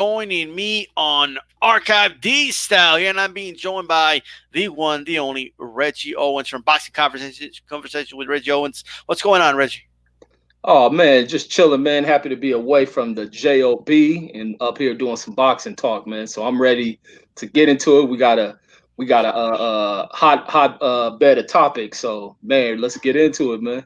Joining me on Archive D Style here, and I'm being joined by the one, the only Reggie Owens from Boxing Conversation with Reggie Owens. What's going on, Reggie? Oh man, just chilling, man. Happy to be away from the job and up here doing some boxing talk, man. So I'm ready to get into it. We got a hot bed of topics. So man, let's get into it, man.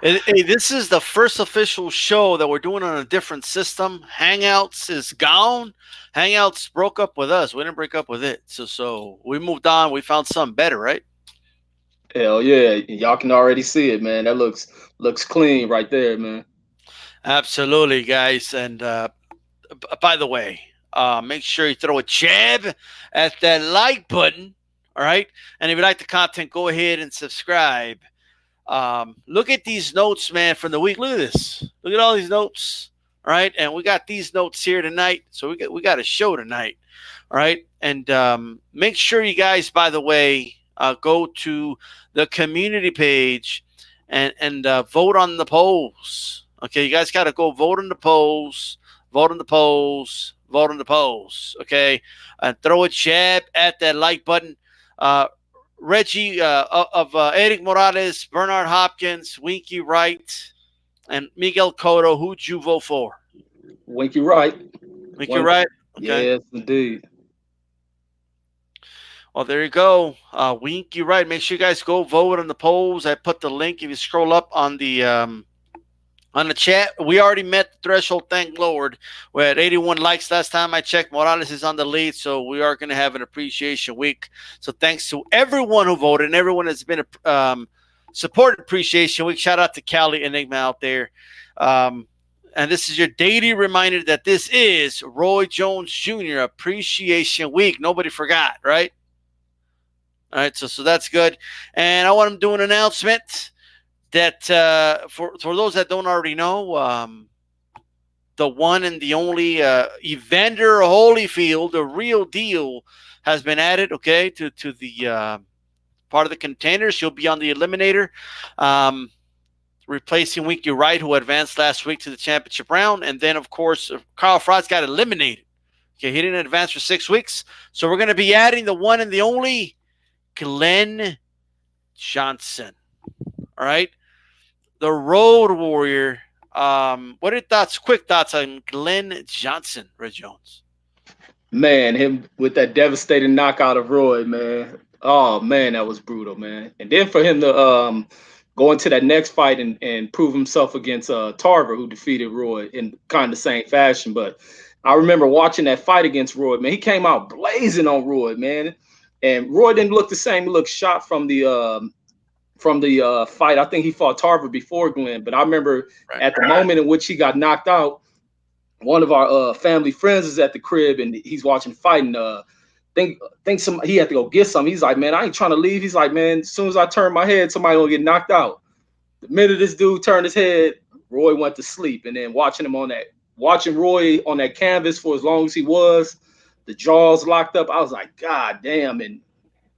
Hey, this is the first official show that we're doing on a different system. Hangouts is gone. Hangouts broke up with us. We didn't break up with it. So we moved on. We found something better, right? Hell yeah, y'all can already see it, man. That looks clean right there, man. Absolutely, guys. And by the way, make sure you throw a jab at that like button. All right. And if you like the content, go ahead and subscribe. Look at these notes, man, from the week. Look at this. Look at all these notes. All right. And we got these notes here tonight. So we got a show tonight. All right. And make sure you guys, by the way, go to the community page and vote on the polls. Okay. You guys got to go vote on the polls, vote on the polls, vote on the polls. Okay. And throw a jab at that like button. Reggie of Eric Morales, Bernard Hopkins, Winky Wright, and Miguel Cotto. Who'd you vote for? Winky right. Winky One, Wright? Okay. yes, indeed. Well, there you go. Winky Wright. Make sure you guys go vote on the polls. I put the link if you scroll up on the chat. We already met the threshold, thank Lord. We're at 81 likes last time I checked. Morales is on the lead, so we are going to have an appreciation week. So thanks to everyone who voted and everyone that's been supported appreciation week. Shout out to Cali Enigma out there. And this is your daily reminder that this is Roy Jones Jr. Appreciation Week. Nobody forgot, right? All right, so that's good. And I want to do an announcement that for those that don't already know, the one and the only Evander Holyfield, the real deal, has been added, okay, to the part of the contenders. He'll be on the eliminator, replacing Winky Wright, who advanced last week to the championship round. And then, of course, Carl Frost got eliminated. Okay, he didn't advance for 6 weeks. So we're going to be adding the one and the only Glenn Johnson. All right? The Road Warrior. What are your thoughts? Quick thoughts on Glenn Johnson, Red Jones? Man, him with that devastating knockout of Roy, man. Oh man, that was brutal, man. And then for him to go into that next fight and prove himself against Tarver, who defeated Roy in kind of the same fashion. But I remember watching that fight against Roy, man. He came out blazing on Roy, man. And Roy didn't look the same. He looked shot from the fight. I think he fought Tarver before Glenn, but I remember at the moment in which he got knocked out, one of our family friends is at the crib and he's watching the fight and he had to go get some. He's like, man, I ain't trying to leave. He's like, man, as soon as I turn my head, somebody gonna get knocked out. The minute this dude turned his head, Roy went to sleep. And then watching Roy on that canvas for as long as he was, the jaws locked up. I was like, God damn. And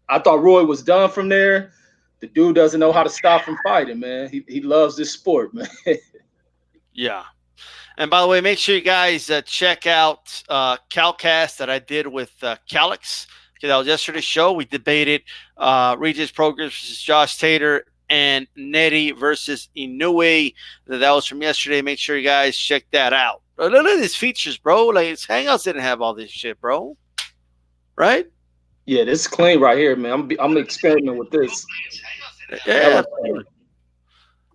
I thought Roy was done from there. The dude doesn't know how to stop from fighting, man. He loves this sport, man. Yeah. And by the way, make sure you guys check out Calcast that I did with Calix. Okay, that was yesterday's show. We debated Regis Progress versus Josh Tater and Nettie versus Inoue. That was from yesterday. Make sure you guys check that out. Look at these features, bro. Like, Hangouts didn't have all this shit, bro. Right? Yeah, this is clean right here, man. I'm experimenting with this. Yeah,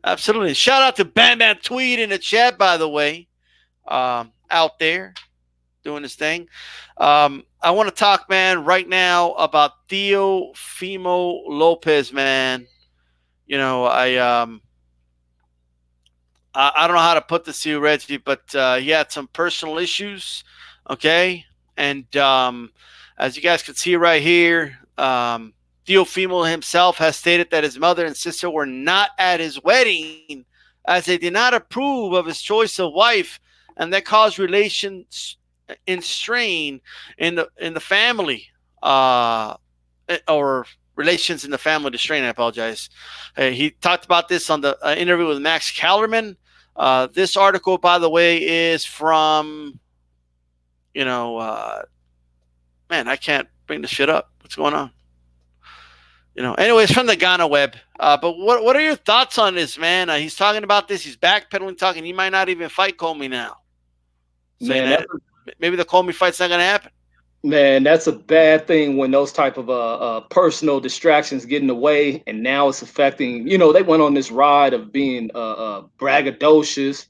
absolutely. Shout out to Bam Bam Tweed in the chat, by the way, out there doing this thing. I want to talk, man, right now about Teofimo Lopez, man. You know, I don't know how to put this to you, Reggie, but he had some personal issues, okay? And as you guys can see right here, Teofimo himself has stated that his mother and sister were not at his wedding as they did not approve of his choice of wife, and that caused relations in strain in the family, or relations in the family to strain. I apologize. He talked about this on the interview with Max Kellerman. This article, by the way, is from You know, man, I can't bring this shit up. What's going on? Anyways, from the Ghana web. But what are your thoughts on this, man? He's talking about this. He's backpedaling, talking. He might not even fight Comey now, saying Man, that maybe the Comey fight's not going to happen. Man, that's a bad thing when those type of personal distractions get in the way, and now it's affecting. They went on this ride of being braggadocious,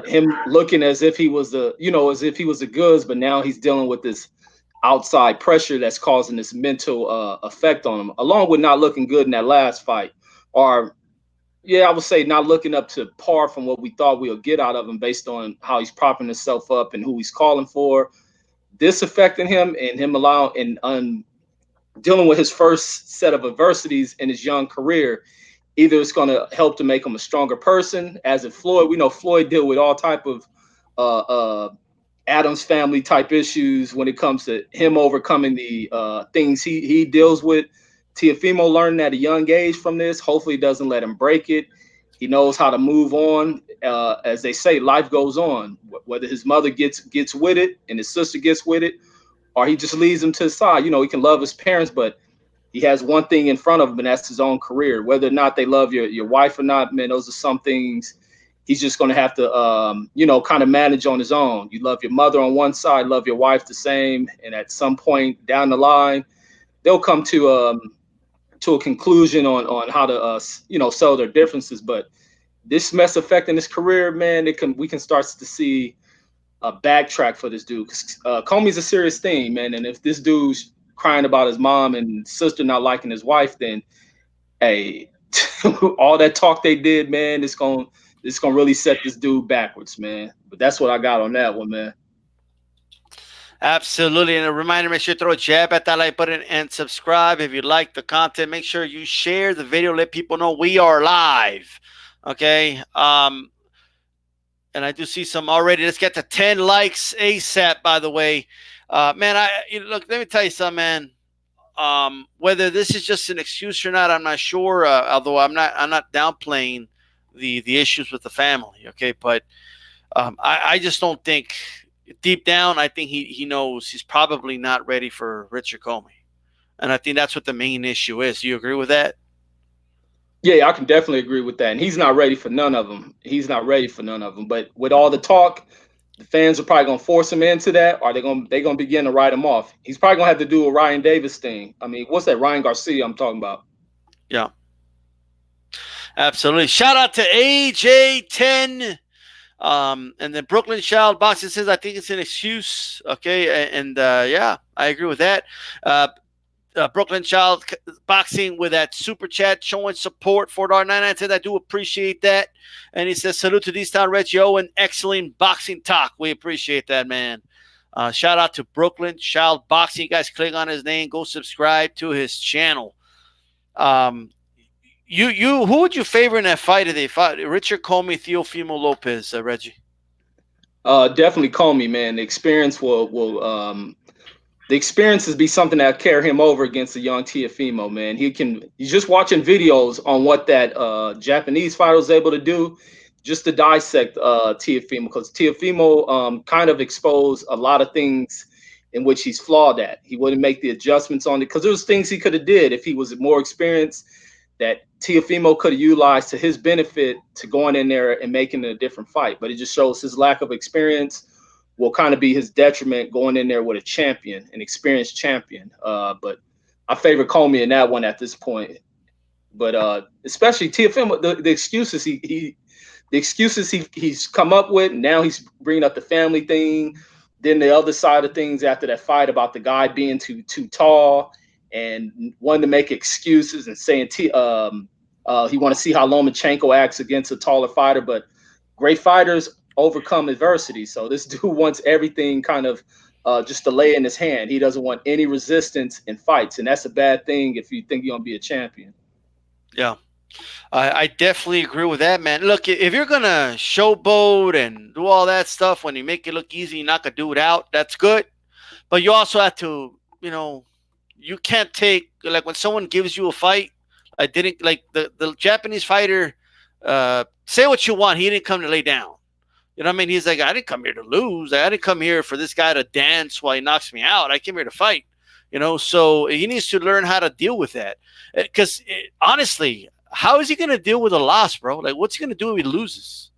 him looking as if he was the goods, but now he's dealing with this outside pressure that's causing this mental effect on him, along with not looking good in that last fight, or yeah, I would say not looking up to par from what we thought we would get out of him based on how he's propping himself up and who he's calling for. This affecting him and him allowing and dealing with his first set of adversities in his young career. Either it's going to help to make him a stronger person, as in Floyd. We know Floyd deal with all type of uh, uh, Adams family type issues when it comes to him overcoming the things he deals with. Teofimo learned at a young age from this. Hopefully, it doesn't let him break it. He knows how to move on. As they say, life goes on. Whether his mother gets with it and his sister gets with it, or he just leaves him to the side. He can love his parents, but he has one thing in front of him, and that's his own career. Whether or not they love your wife or not, man, those are some things he's just going to have to, kind of manage on his own. You love your mother on one side, love your wife the same, and at some point down the line, they'll come to a conclusion on how to, settle their differences. But this mess affecting his career, man, we can start to see a backtrack for this dude. Comey's a serious thing, man, and if this dude's crying about his mom and sister not liking his wife, then hey, all that talk they did, man, it's gonna really set this dude backwards, man. But that's what I got on that one, man. Absolutely. And a reminder, make sure you throw a jab at that like button and subscribe. If you like the content, make sure you share the video. Let people know we are live. Okay. And I do see some already. Let's get to 10 likes ASAP, by the way. Man, look, let me tell you something, man. Whether this is just an excuse or not, I'm not sure. Although I'm not downplaying the issues with the family. Okay. But I just don't think, deep down, I think he knows he's probably not ready for Richard Comey. And I think that's what the main issue is. Do you agree with that? Yeah, I can definitely agree with that. And he's not ready for none of them. He's not ready for none of them. But with all the talk, the fans are probably gonna force him into that, or they're gonna begin to write him off. He's probably gonna have to do a Ryan Davis thing. I mean, what's that Ryan Garcia I'm talking about? Yeah. Absolutely. Shout out to AJ10. And then Brooklyn Child Boxing says, I think it's an excuse. Okay. And yeah, I agree with that. Brooklyn Child Boxing with that super chat showing support. $4.99 said, I do appreciate that. And he says, salute to D-Style Reggie and excellent boxing talk. We appreciate that, man. Shout out to Brooklyn Child Boxing. You guys click on his name. Go subscribe to his channel. Who would you favor in that fight if they fought? Richard Comey, Teofimo Lopez, Reggie? Definitely Comey, man. The experience will the experiences be something that carry him over against the young Teofimo, man. He's just watching videos on what that Japanese fighter was able to do just to dissect Teofimo, because Teofimo kind of exposed a lot of things in which he's flawed at. He wouldn't make the adjustments on it because there was things he could have did if he was more experienced that Teofimo could have utilized to his benefit to going in there and making it a different fight. But it just shows his lack of experience will kind of be his detriment going in there with a champion, an experienced champion. But I favor Comey in that one at this point. But especially Teofimo, the excuses he's come up with. Now he's bringing up the family thing. Then the other side of things after that fight about the guy being too tall and wanting to make excuses and saying he want to see how Lomachenko acts against a taller fighter. But great fighters overcome adversity. So this dude wants everything kind of just to lay in his hand. He doesn't want any resistance in fights, and that's a bad thing if you think you're gonna be a champion. Yeah, I definitely agree with that, man. Look, if you're gonna showboat and do all that stuff when you make it look easy, you're not gonna do it out. That's good, but you also have to, you can't take, like, when someone gives you a fight. I didn't like the Japanese fighter. Say what you want, he didn't come to lay down. You know what I mean? He's like, I didn't come here to lose. I didn't come here for this guy to dance while he knocks me out. I came here to fight. You know, so he needs to learn how to deal with that. Because honestly, how is he going to deal with a loss, bro? Like, what's he going to do if he loses?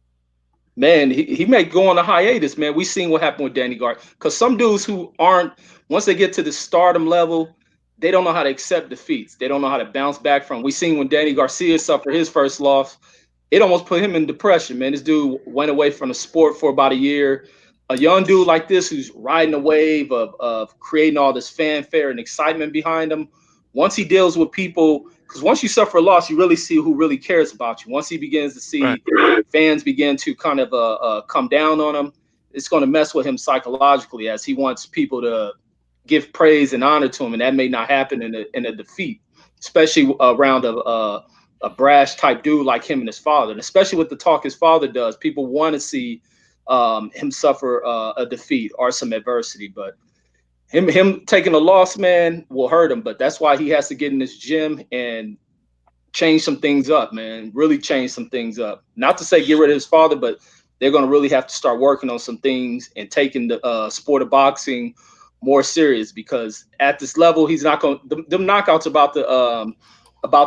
Man, he may go on a hiatus, man. We seen what happened with Danny Garcia. Because some dudes who aren't, once they get to the stardom level, they don't know how to accept defeats. They don't know how to bounce back from. We seen when Danny Garcia suffered his first loss, it almost put him in depression, man. This dude went away from the sport for about a year. A young dude like this who's riding a wave of creating all this fanfare and excitement behind him. Once he deals with people, because once you suffer a loss, you really see who really cares about you. Once he begins to see fans begin to kind of come down on him, it's going to mess with him psychologically as he wants people to give praise and honor to him, and that may not happen in a defeat, especially around a brash type dude like him and his father, and especially with the talk his father does. People want to see him suffer a defeat or some adversity, but him taking a loss, man, will hurt him. But that's why he has to get in this gym and change some things up, man. Really change some things up. Not to say get rid of his father, but they're going to really have to start working on some things and taking the sport of boxing more serious, because at this level, he's not going. Them knockouts about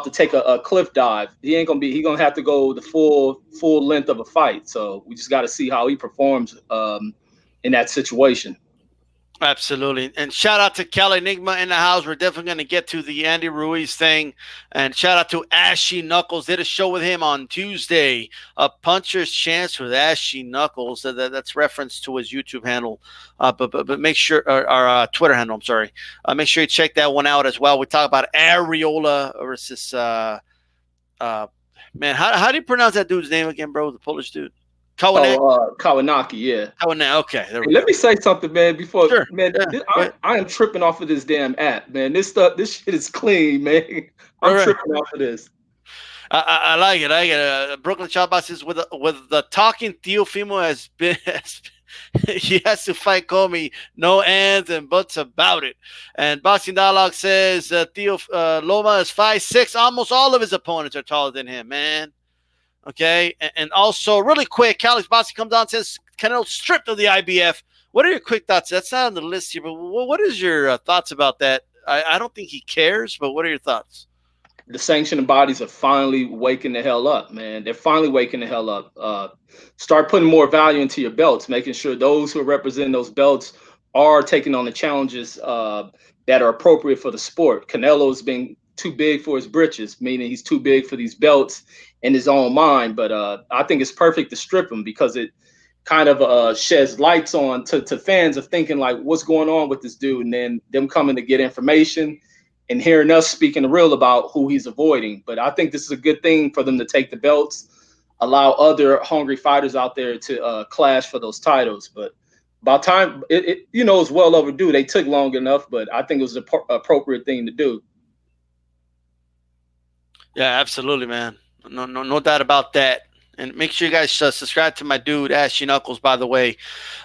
to take a cliff dive. He gonna have to go the full length of a fight. So we just got to see how he performs in that situation. Absolutely. And shout out to Cal Enigma in the house. We're definitely going to get to the Andy Ruiz thing. And shout out to Ashy Knuckles. Did a show with him on Tuesday. A puncher's chance with Ashy Knuckles. That's reference to his YouTube handle. But make sure, our Twitter handle, I'm sorry. Make sure you check that one out as well. We talk about Areola versus, man, how do you pronounce that dude's name again, bro? The Polish dude. Kawanaki, yeah. Kawanaki, okay. Hey, let me say something, man. Before, sure. Man, I am tripping off of this damn app, man. This shit is clean, man. I'm tripping off of this. I like it. Brooklyn Shotbox is with the talking Teofimo has been. He has to fight Comey. No ands and buts about it. And Boxing Dialogue says Loma is 5'6". Almost all of his opponents are taller than him, man. Okay, and also really quick, Calix Boxing comes on and says Canelo stripped of the IBF. What are your quick thoughts? That's not on the list here, but what is your thoughts about that? I don't think he cares, but what are your thoughts? The sanctioning bodies are finally waking the hell up, man. They're finally waking the hell up. Start putting more value into your belts, making sure those who are representing those belts are taking on the challenges that are appropriate for the sport. Canelo's been too big for his britches, meaning he's too big for these belts in his own mind. But I think it's perfect to strip him, because it kind of sheds lights on to fans of thinking like, what's going on with this dude? And then them coming to get information and hearing us speaking the real about who he's avoiding. But I think this is a good thing for them to take the belts, allow other hungry fighters out there to clash for those titles. But about time, it's well overdue. They took long enough, but I think it was an appropriate thing to do. Yeah, absolutely, man. No doubt about that. And make sure you guys subscribe to my dude, Ashy Knuckles, by the way.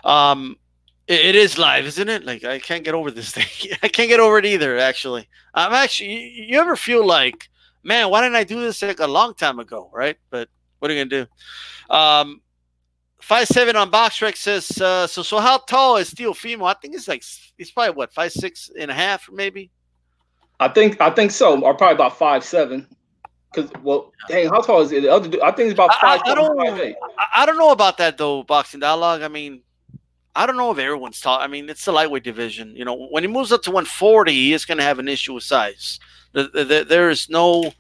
It is live, isn't it? Like, I can't get over this thing. I can't get over it either, actually. You ever feel like, man, why didn't I do this like a long time ago, right? But what are you going to do? 5'7" on BoxRec says, so how tall is Teofimo? I think he's probably, what, 5'6.5", maybe? I think so, or probably about 5'7". Because, well, dang, how tall is it? The other dude, I think it's about 5'8". I don't know about that, though, Boxing Dialogue. I mean, I don't know if everyone's tall. I mean, it's the lightweight division. You know, when he moves up to 140, he is going to have an issue with size. There is no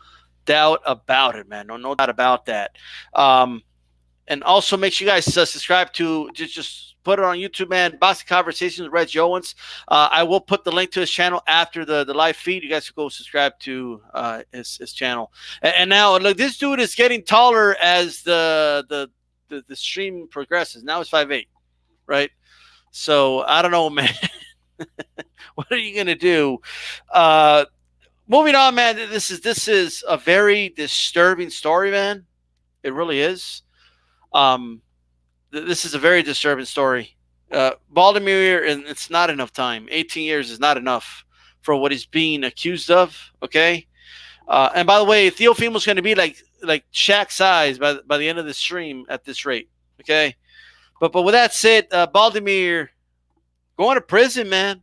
doubt about it, man. No doubt about that. And also make sure you guys subscribe to just put it on YouTube, man. Boxing Conversations with Reg Owens. I will put the link to his channel after the live feed. You guys can go subscribe to his channel. And now, look, this dude is getting taller as the stream progresses. Now it's 5'8", right? So I don't know, man. What are you gonna do? Moving on, man. This is a very disturbing story, man. It really is. This is a very disturbing story. Baldomir, and it's not enough time. 18 years is not enough for what he's being accused of. Okay. And by the way, Teofimo's going to be like Shaq size by the end of the stream at this rate. Okay. But with that said, Baldomir going to prison, man,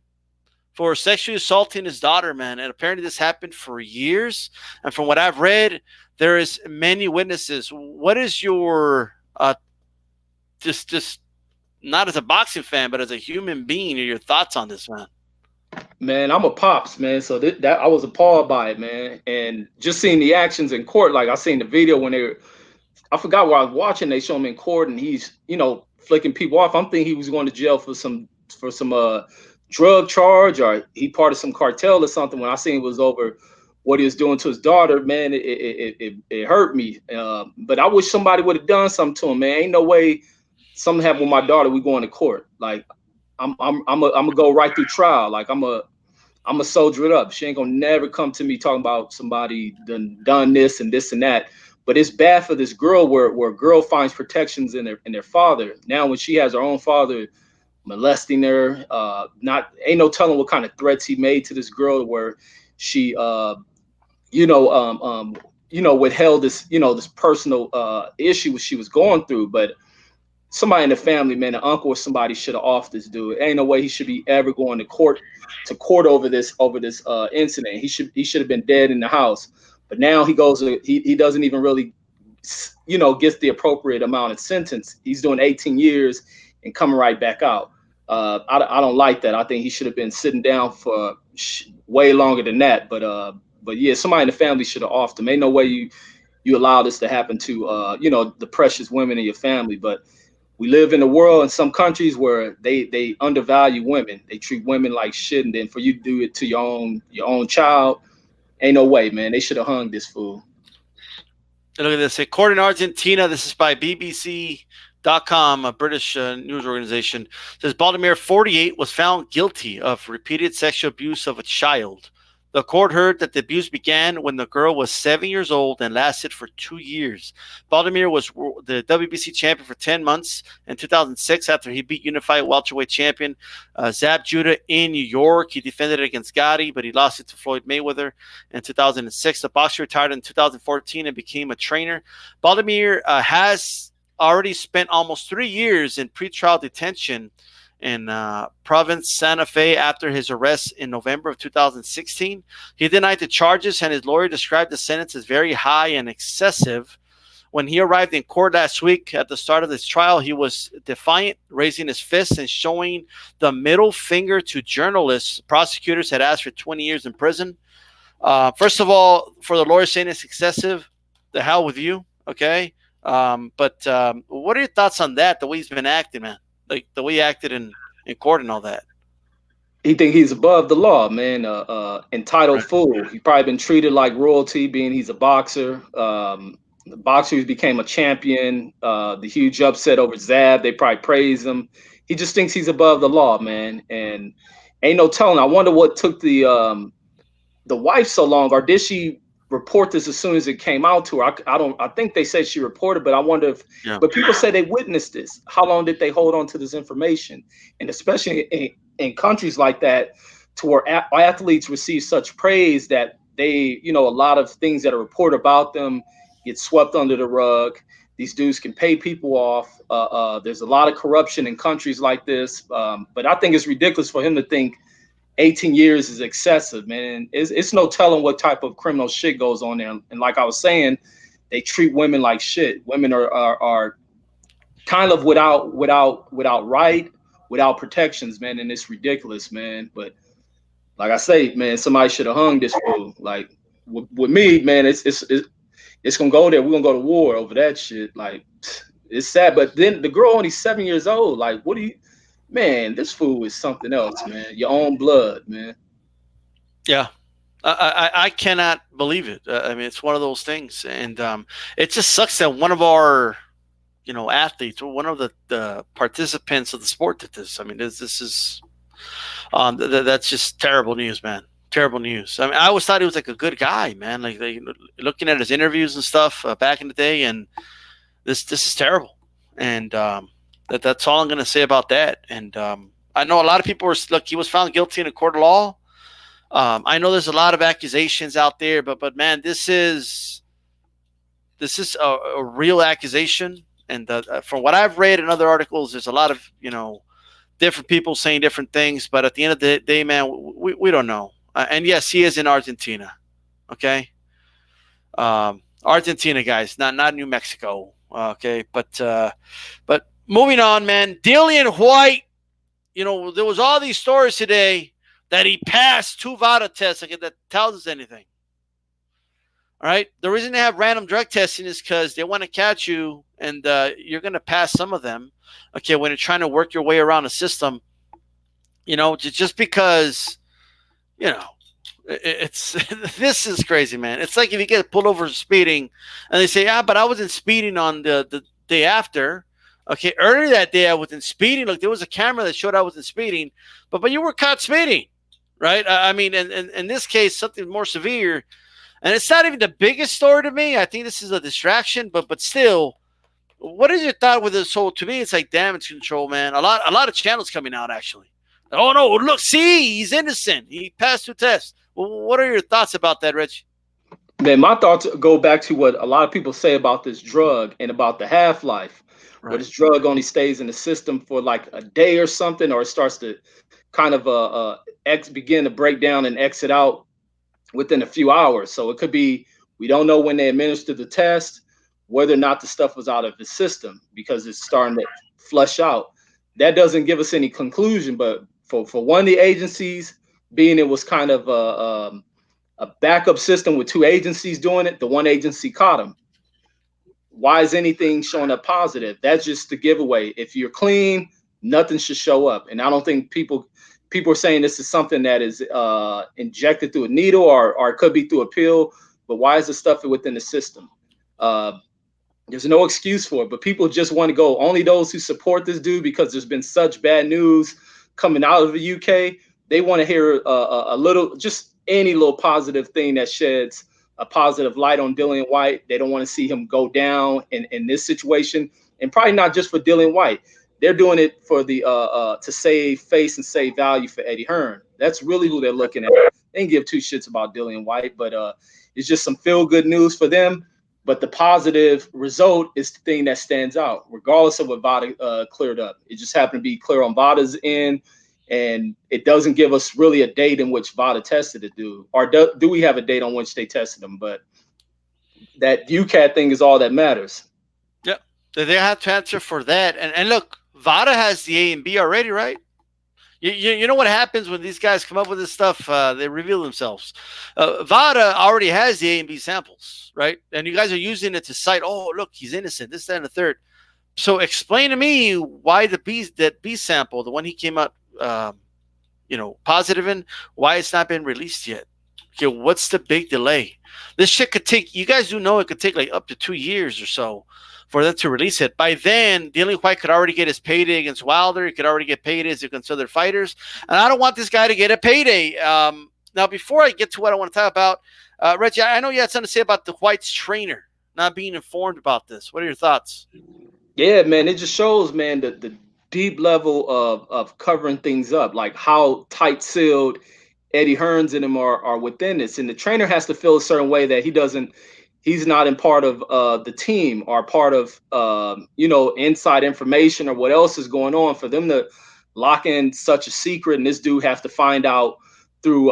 for sexually assaulting his daughter, man. And apparently this happened for years. And from what I've read, there is many witnesses. What is your just not as a boxing fan, but as a human being, or your thoughts on this, man? Man, I'm a pops, man. So that I was appalled by it, man. And just seeing the actions in court, like I seen the video when they were, I forgot where I was watching. They show him in court, and he's flicking people off. I'm thinking he was going to jail for some drug charge, or he part of some cartel or something. When I seen it was over what he was doing to his daughter, man, it hurt me. But I wish somebody would have done something to him, man. Ain't no way something happened with my daughter. We going to court. Like I'm gonna go right through trial. Like I'm a soldier it up. She ain't gonna never come to me talking about somebody done this and this and that. But it's bad for this girl where a girl finds protections in their father. Now when she has her own father molesting her, ain't no telling what kind of threats he made to this girl where she withheld this personal issue she was going through. But somebody in the family, man, an uncle or somebody should have off this dude. Ain't no way he should be ever going to court over this incident. He should have been dead in the house. But now he goes, he doesn't even really, gets the appropriate amount of sentence. He's doing 18 years and coming right back out. I don't like that. I think he should have been sitting down for way longer than that. But yeah, somebody in the family should have offed him. Ain't no way you allow this to happen to the precious women in your family. But we live in a world in some countries where they undervalue women. They treat women like shit, and then for you to do it to your own child, ain't no way, man. They should have hung this fool. Look at this. A court in Argentina, this is by BBC.com, a British news organization, says Baldomir, 48, was found guilty of repeated sexual abuse of a child. The court heard that the abuse began when the girl was 7 years old and lasted for 2 years. Baldomir was the WBC champion for 10 months in 2006 after he beat unified welterweight champion Zab Judah in New York. He defended it against Gotti, but he lost it to Floyd Mayweather in 2006. The boxer retired in 2014 and became a trainer. Baldomir has already spent almost 3 years in pretrial detention in Province Santa Fe after his arrest in November of 2016. He denied the charges, and his lawyer described the sentence as very high and excessive. When he arrived in court last week at the start of this trial, he was defiant, raising his fist and showing the middle finger to journalists. Prosecutors had asked for 20 years in prison. First of all, for the lawyer saying it's excessive, the hell with you, okay? But what are your thoughts on that, the way he's been acting, man? Like the way he acted in court and all that. He think he's above the law, man. Entitled fool. He probably been treated like royalty, being he's a boxer. The boxer who became a champion. The huge upset over Zab, they probably praise him. He just thinks he's above the law, man. And ain't no telling. I wonder what took the wife so long, or did she report this as soon as it came out to her? I think they said she reported, but I wonder if but people say they witnessed this. How long did they hold on to this information? And especially in countries like that, to where athletes receive such praise that they, a lot of things that are reported about them get swept under the rug. These dudes can pay people off. There's a lot of corruption in countries like this. But I think it's ridiculous for him to think 18 years is excessive, man. It's no telling what type of criminal shit goes on there. And like I was saying, they treat women like shit. Women are kind of without protections, man. And it's ridiculous, man. But like I say, man, somebody should have hung this fool. Like with me, man, it's gonna go there. We're gonna go to war over that shit. Like it's sad. But then the girl only 7 years old. Like, what do you? Man, this fool is something else, man. Your own blood, man. Yeah, I cannot believe it. I mean, it's one of those things, and it just sucks that one of our, athletes, or one of the participants of the sport did this. I mean, this is that's just terrible news, man. Terrible news. I mean, I always thought he was like a good guy, man. Like looking at his interviews and stuff back in the day, and this is terrible, and. That's all I'm going to say about that. And I know a lot of people he was found guilty in a court of law. I know there's a lot of accusations out there, but man, this is a real accusation. And from what I've read in other articles, there's a lot of different people saying different things. But at the end of the day, man, we don't know. And yes, he is in Argentina. Okay, Argentina, guys, not New Mexico. Okay, but moving on, man. Dillian Whyte. There was all these stories today that he passed 2 VADA tests. Okay, that tells us anything. All right. The reason they have random drug testing is because they want to catch you, and you're going to pass some of them. Okay, when you're trying to work your way around a system, just because, it's this is crazy, man. It's like if you get pulled over speeding, and they say, "Yeah, but I wasn't speeding on the day after." Okay, earlier that day I wasn't speeding. Look, there was a camera that showed I wasn't speeding, but you were caught speeding, right? I mean, and in this case, something more severe. And it's not even the biggest story to me. I think this is a distraction, but still, what is your thought with this whole? To me, it's like damage control, man. A lot of channels coming out actually. Oh no, look, see, he's innocent. He passed 2 tests. Well, what are your thoughts about that, Rich? Man, my thoughts go back to what a lot of people say about this drug and about the half-life. Right. Where this drug only stays in the system for like a day or something, or it starts to kind of begin to break down and exit out within a few hours. So it could be, we don't know when they administered the test, whether or not the stuff was out of the system because it's starting to flush out. That doesn't give us any conclusion, but for one of the agencies, being it was kind of a backup system with 2 agencies doing it, the one agency caught them. Why is anything showing up positive? That's just the giveaway. If you're clean, nothing should show up. And I don't think people are saying this is something that is injected through a needle or it could be through a pill, but why is the stuff within the system? There's no excuse for it, but people just want to go, only those who support this dude, because there's been such bad news coming out of the UK. They want to hear a little, just any little positive thing that sheds a positive light on Dillian Whyte. They don't want to see him go down in this situation, and probably not just for Dillian Whyte. They're doing it for the to save face and save value for Eddie Hearn. That's really who they're looking at. They didn't give 2 shits about Dillian Whyte, but it's just some feel good news for them. But the positive result is the thing that stands out, regardless of what VADA cleared up. It just happened to be clear on VADA's end, and it doesn't give us really a date in which VADA tested the dude, or do we have a date on which they tested him? But that UCAT thing is all that matters. Yep, they have to answer for that. And look, VADA has the A and B already, right? You know what happens when these guys come up with this stuff? They reveal themselves. VADA already has the A and B samples, right? And you guys are using it to cite, oh, look, he's innocent, this, that, and the third. So explain to me why that B sample, the one he came out, positive in, why it's not been released yet. Okay, what's the big delay? This shit could take, you guys do know it could take like up to 2 years or so for them to release it. By then, Dillian Whyte could already get his payday against Wilder. He could already get paydays against other fighters. And I don't want this guy to get a payday. Now, before I get to what I want to talk about, Reggie, I know you had something to say about the Whyte's trainer not being informed about this. What are your thoughts? Yeah, man, it just shows, man, the deep level of covering things up, like how tight-sealed Eddie Hearns and him are within this. And the trainer has to feel a certain way that he's not in part of the team or part of, inside information or what else is going on, for them to lock in such a secret. And this dude have to find out through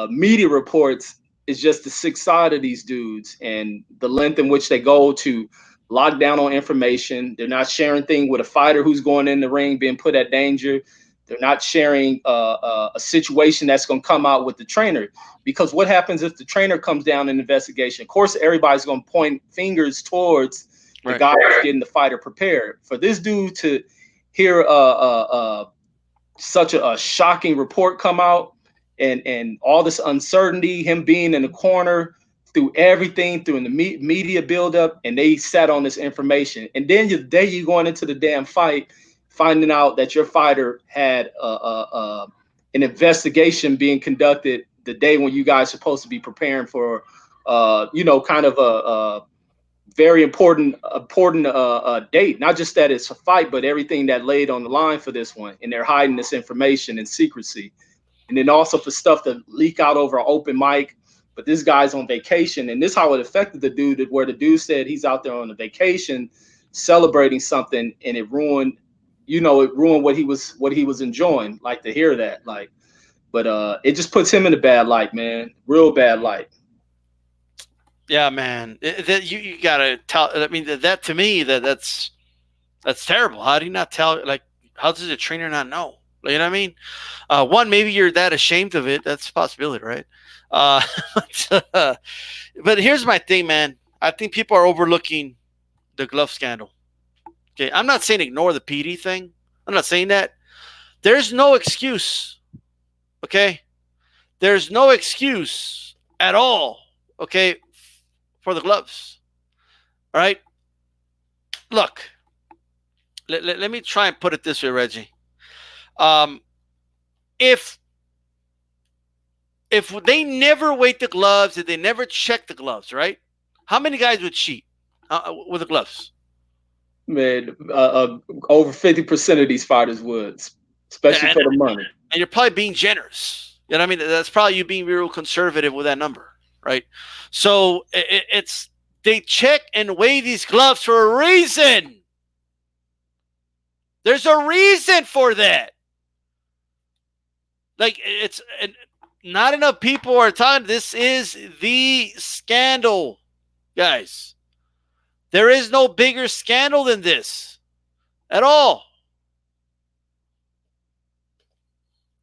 media reports is just the sick side of these dudes and the length in which they go to lock down on information. They're not sharing things with a fighter who's going in the ring, being put at danger. They're not sharing a situation that's going to come out with the trainer, because what happens if the trainer comes down in investigation? Of course, everybody's going to point fingers towards the guy who's getting the fighter prepared. For this dude to hear such a shocking report come out and all this uncertainty, him being in the corner through everything, through the media buildup, and they sat on this information. And then you going into the damn fight, finding out that your fighter had an investigation being conducted the day when you guys are supposed to be preparing for, kind of a very important date. Not just that it's a fight, but everything that laid on the line for this one. And they're hiding this information in secrecy. And then also for stuff to leak out over an open mic. But this guy's on vacation, and this is how it affected the dude, where the dude said he's out there on a vacation celebrating something and it ruined, it ruined what he was enjoying. Like to hear that, like, but it just puts him in a bad light, man, real bad light. Yeah, man. You gotta tell. I mean, that to me, that's terrible. How do you not tell? Like, how does a trainer not know? You know what I mean? One, maybe you're that ashamed of it. That's a possibility, right? Uh, but here's my thing, man. I think people are overlooking the glove scandal. Okay, I'm not saying ignore the PD thing. I'm not saying that. There's no excuse. Okay, there's no excuse at all. Okay, for the gloves. All right. Look, let me try and put it this way, Reggie. Um, if they never weight the gloves, if they never check the gloves, right? How many guys would cheat with the gloves? Man, over 50% of these fighters would, especially And, for the money. and you're probably being generous. You know what I mean? That's probably you being real conservative with that number, right? So it's they check and weigh these gloves for a reason. There's a reason for that. Like not enough people are talking. This is the scandal, guys. There is no bigger scandal than this at all.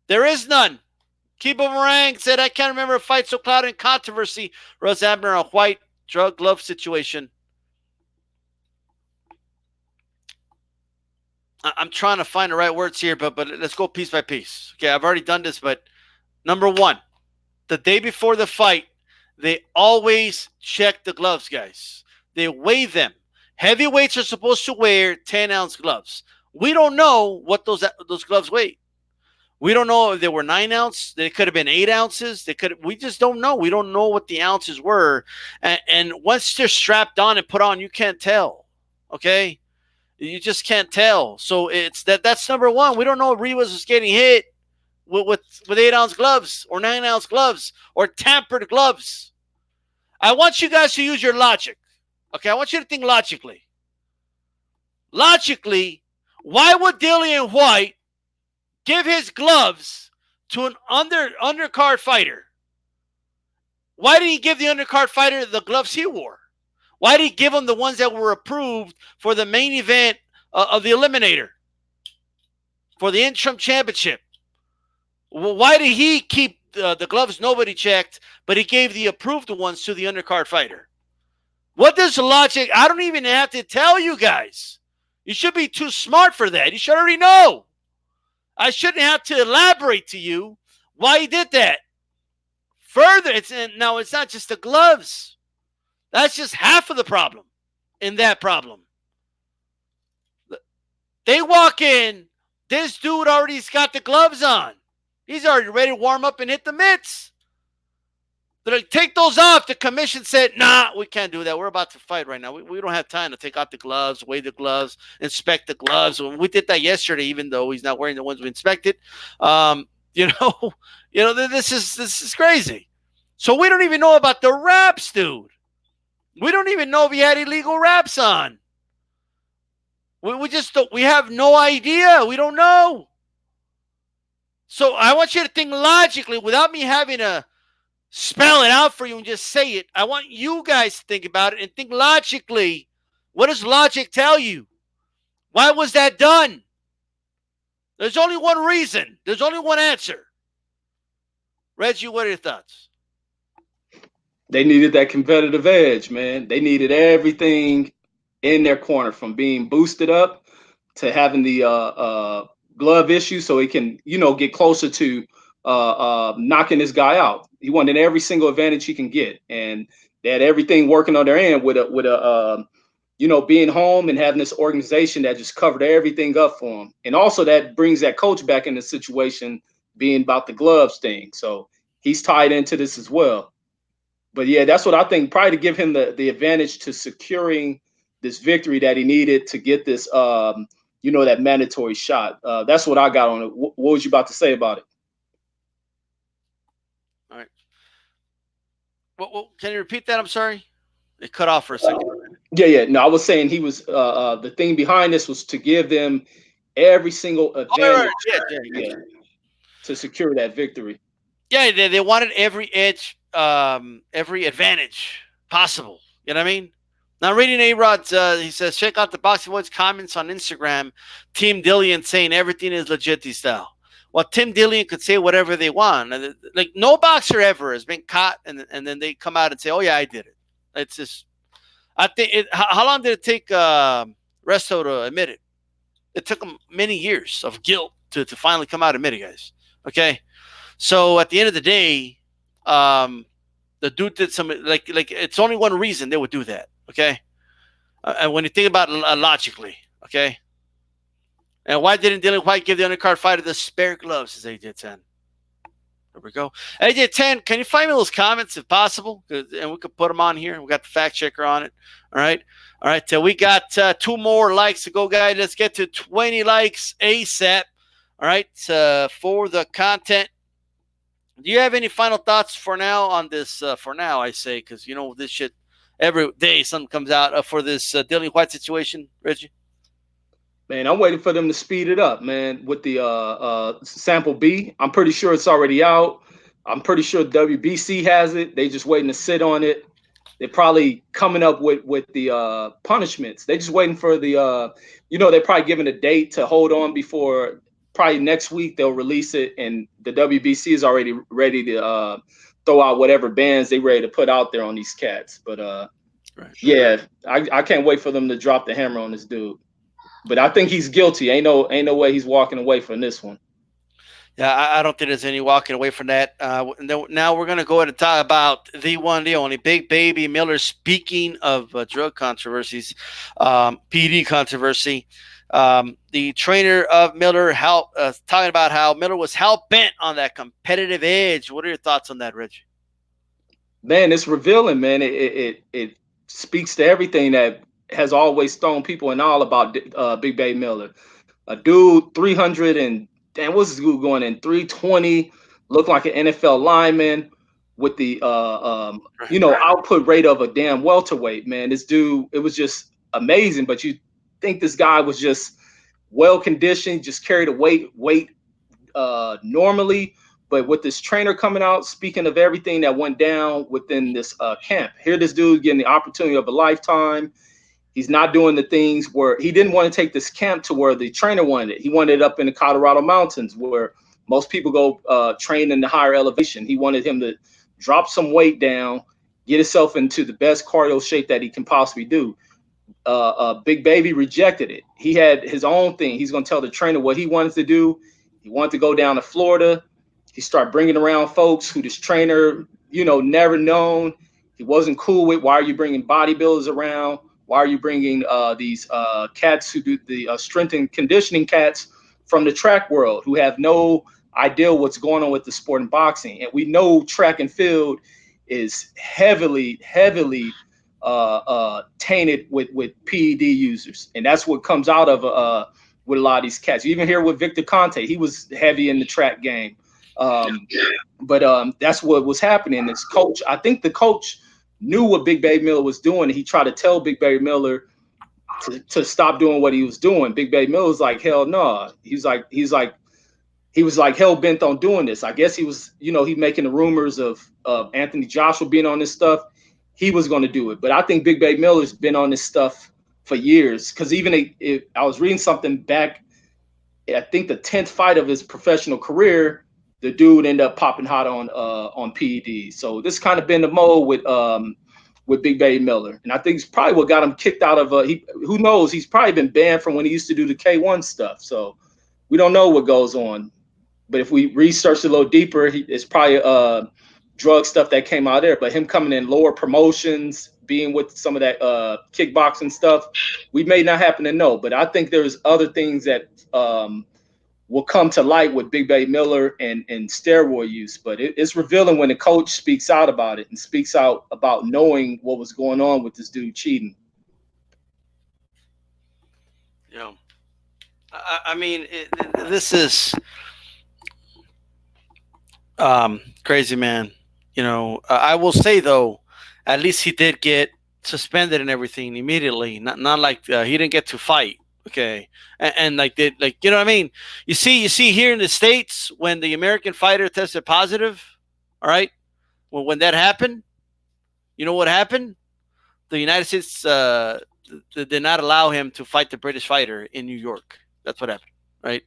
There is none. Kibo Morang said, I can't remember a fight so clouded in controversy. Ruiz Admiral Whyte drug glove situation. I'm trying to find the right words here, but let's go piece by piece. Okay, I've already done this, but number one, the day before the fight, they always check the gloves, guys. They weigh them. Heavyweights are supposed to wear 10-ounce gloves. We don't know what those gloves weigh. We don't know if they were 9 ounce. They could have been 8 ounces. We just don't know. We don't know what the ounces were. And once they're strapped on and put on, you can't tell. Okay, you just can't tell. So it's that's number one. We don't know if Ruiz was getting hit with 8-ounce gloves or 9-ounce gloves or tampered gloves. I want you guys to use your logic. Okay, I want you to think logically. Logically, why would Dillian Whyte give his gloves to an undercard fighter? Why did he give the undercard fighter the gloves he wore? Why did he give him the ones that were approved for the main event of the Eliminator, for the interim championship? Why did he keep the gloves nobody checked, but he gave the approved ones to the undercard fighter? What does logic? I don't even have to tell you guys. You should be too smart for that. You should already know. I shouldn't have to elaborate to you why he did that. Further, it's not just the gloves. That's just half of the problem in that problem. They walk in, this dude already's got the gloves on. He's already ready to warm up and hit the mitts. They're like, take those off. The commission said, nah, we can't do that. We're about to fight right now. We don't have time to take out the gloves, weigh the gloves, inspect the gloves. We did that yesterday, even though he's not wearing the ones we inspected. This is crazy. So we don't even know about the wraps, dude. We don't even know if he had illegal wraps on. We have no idea. We don't know. So I want you to think logically without me having to spell it out for you and just say it. I want you guys to think about it and think logically. What does logic tell you? Why was that done? There's only one reason. There's only one answer. Reggie, what are your thoughts? They needed that competitive edge, man. They needed everything in their corner, from being boosted up to having the glove issue, so he can, get closer to knocking this guy out. He wanted every single advantage he can get, and they had everything working on their end with being home and having this organization that just covered everything up for him. And also that brings that coach back in the situation, being about the gloves thing. So he's tied into this as well. But yeah, that's what I think, probably to give him the advantage to securing this victory that he needed to get this, that mandatory shot. That's what I got on it. What was you about to say about it? All right. Well, can you repeat that? I'm sorry. It cut off for a second. Yeah. No, I was saying he was. The thing behind this was to give them every single Oh, right, advantage. right. Yeah, yeah, I got Yeah, you. to secure that victory. Yeah, they wanted every edge, every advantage possible. You know what I mean? Now, reading A Rod's, he says, check out the Boxing Voice comments on Instagram. Team Dillian saying everything is legit style. Well, Tim Dillian could say whatever they want. Like, no boxer ever has been caught, and then they come out and say, oh, yeah, I did it. It's just, I think, how long did it take Resto to admit it? It took him many years of guilt to finally come out and admit it, guys. Okay? So at the end of the day, the dude did some like it's only one reason they would do that. Okay, and when you think about it logically, okay. And why didn't Dillian Whyte give the undercard fighter the spare gloves? Says AJ10. There we go. AJ10, can you find me those comments if possible? And we could put them on here. We got the fact checker on it. All right. All right. We got 2 more likes to go, guys. Let's get to 20 likes ASAP. All right. For the content. Do you have any final thoughts for now on this? For now, I say, because this shit every day something comes out for this Dillian Whyte situation, Reggie. Man, I'm waiting for them to speed it up, man. With the sample B, I'm pretty sure it's already out. I'm pretty sure WBC has it. They just waiting to sit on it. They're probably coming up with the punishments. They just waiting for the they're probably giving a date to hold on before. Probably next week they'll release it, and the WBC is already ready to throw out whatever bans they ready to put out there on these cats. But right. Yeah, I can't wait for them to drop the hammer on this dude. But I think he's guilty. Ain't no way he's walking away from this one. Yeah, I don't think there's any walking away from that. Now we're going to go ahead and talk about the one, the only Big Baby Miller. Speaking of drug controversies, PD controversy, the trainer of Miller talking about how Miller was hell bent on that competitive edge. What are your thoughts on that, Rich? Man, it's revealing, man. It speaks to everything that has always thrown people in awe about Big Baby Miller. A dude, 300 and damn, what's this dude going in 320? Looked like an NFL lineman with the output rate of a damn welterweight. Man, this dude, it was just amazing. But you think this guy was just well conditioned, just carried a weight normally. But with this trainer coming out, speaking of everything that went down within this camp, here this dude getting the opportunity of a lifetime. He's not doing the things where he didn't want to take this camp to where the trainer wanted it. He wanted it up in the Colorado mountains where most people go train in the higher elevation. He wanted him to drop some weight down, get himself into the best cardio shape that he can possibly do. Big Baby rejected it. He had his own thing. He's going to tell the trainer what he wanted to do. He wanted to go down to Florida. He started bringing around folks who this trainer, never known. He wasn't cool with. Why are you bringing bodybuilders around? Why are you bringing these cats who do the strength and conditioning cats from the track world who have no idea what's going on with the sport and boxing? And we know track and field is heavily tainted with PED users. And that's what comes out of with a lot of these cats. You even hear with Victor Conte, he was heavy in the track game. But that's what was happening. This coach, I think the coach knew what Big Baby Miller was doing. He tried to tell Big Baby Miller to stop doing what he was doing. Big Baby Miller was like, hell no. He was like hell bent on doing this. I guess he was, he making the rumors of Anthony Joshua being on this stuff. He was going to do it. But I think Big Baby Miller's been on this stuff for years. Because even if I was reading something back, I think the 10th fight of his professional career, the dude ended up popping hot on PED. So this kind of been the mode with Big Baby Miller, and I think it's probably what got him kicked out of. Who knows? He's probably been banned from when he used to do the K1 stuff. So we don't know what goes on. But if we research a little deeper, it's probably drug stuff that came out there. But him coming in lower promotions, being with some of that kickboxing stuff, we may not happen to know. But I think there's other things that will come to light with Big Baby Miller and steroid use. But it's revealing when the coach speaks out about it and speaks out about knowing what was going on with this dude cheating. Yeah. I mean, this is crazy, man. I will say, though, at least he did get suspended and everything immediately. Not like he didn't get to fight. Okay, and like they like you know what I mean. You see here in the States when the American fighter tested positive. All right, well when that happened, you know what happened? The United States did not allow him to fight the British fighter in New York. That's what happened, right?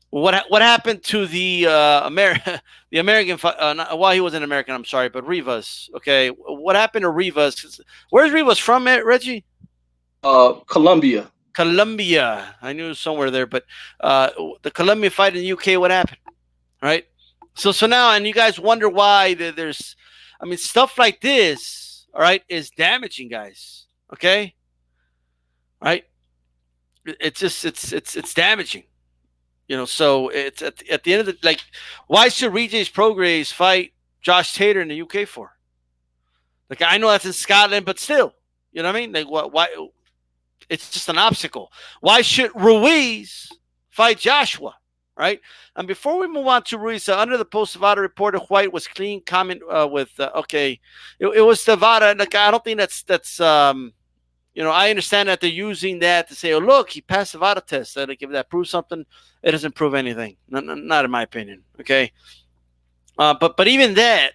What happened to the the American? Well, he wasn't American. I'm sorry, but Rivas. Okay, what happened to Rivas? Where's Rivas from, Reggie? Colombia. Colombia. I knew it was somewhere there, but the Colombian fight in the UK. What happened? Right. So now, and you guys wonder why there's, I mean, stuff like this. All right, is damaging, guys. Okay. Right. It's just it's damaging. So it's at the end of the like, why should Regis Prograis fight Josh Taylor in the UK for? Like I know that's in Scotland, but still, you know what I mean? Like what? Why? It's just an obstacle. Why should Ruiz fight Joshua? Right. And before we move on to Ruiz, under the post, Vada reported Whyte was clean. Comment with okay, it was the Vada. Like I don't think that's I understand that they're using that to say, oh, look, he passed the VADA test. That if that proves something, it doesn't prove anything. Not in my opinion. Okay. But even that,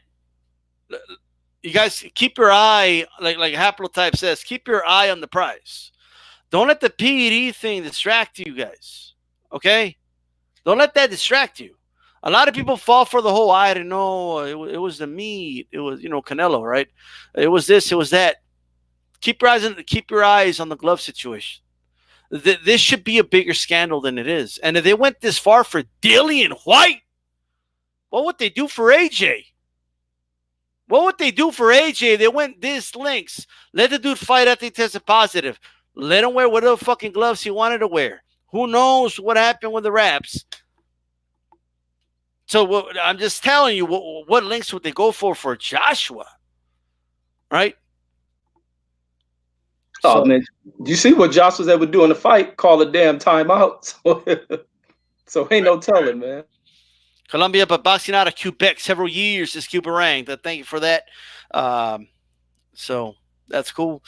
you guys keep your eye, like Haplotype says, keep your eye on the prize. Don't let the PED thing distract you guys. Okay. Don't let that distract you. A lot of people fall for the whole, I don't know, it was the meat. It was, Canelo, right? It was this, it was that. Keep your eyes on the glove situation. This should be a bigger scandal than it is. And if they went this far for Dillian Whyte, what would they do for AJ? What would they do for AJ? They went this lengths. Let the dude fight after he tested positive. Let him wear whatever fucking gloves he wanted to wear. Who knows what happened with the wraps? So I'm just telling you, what lengths would they go for Joshua? Right? Oh, man. Do you see what Josh was able to do in the fight? Call a damn timeout. So ain't no telling, man. Colombia, but boxing out of Quebec several years is Cuba ranked. Thank you for that. So that's cool.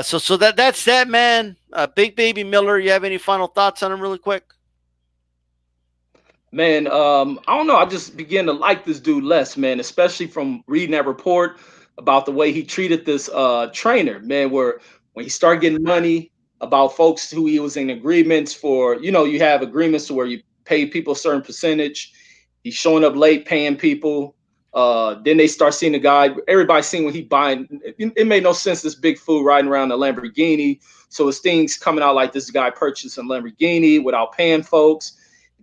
So that's that, man. Big Baby Miller, you have any final thoughts on him really quick? Man, I don't know. I just began to like this dude less, man, especially from reading that report about the way he treated this trainer, man, where when he started getting money about folks who he was in agreements for, you have agreements to where you pay people a certain percentage. He's showing up late, paying people. Then they start seeing the guy. Everybody seeing what he buying. It made no sense. This big fool riding around a Lamborghini. So his things coming out like this guy purchased a Lamborghini without paying folks.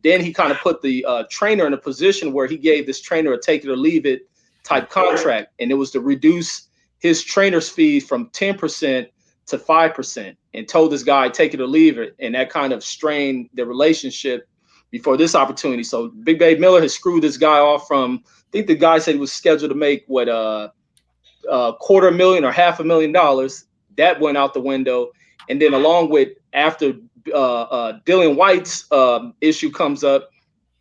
Then he kind of put the trainer in a position where he gave this trainer a take it or leave it type contract. And it was to reduce his trainer's fee from 10% to 5% and told this guy, take it or leave it. And that kind of strained the relationship before this opportunity. So Big Babe Miller has screwed this guy off from, I think the guy said he was scheduled to make what, $250,000 or $500,000. That went out the window. And then along with after Dillian Whyte's issue comes up,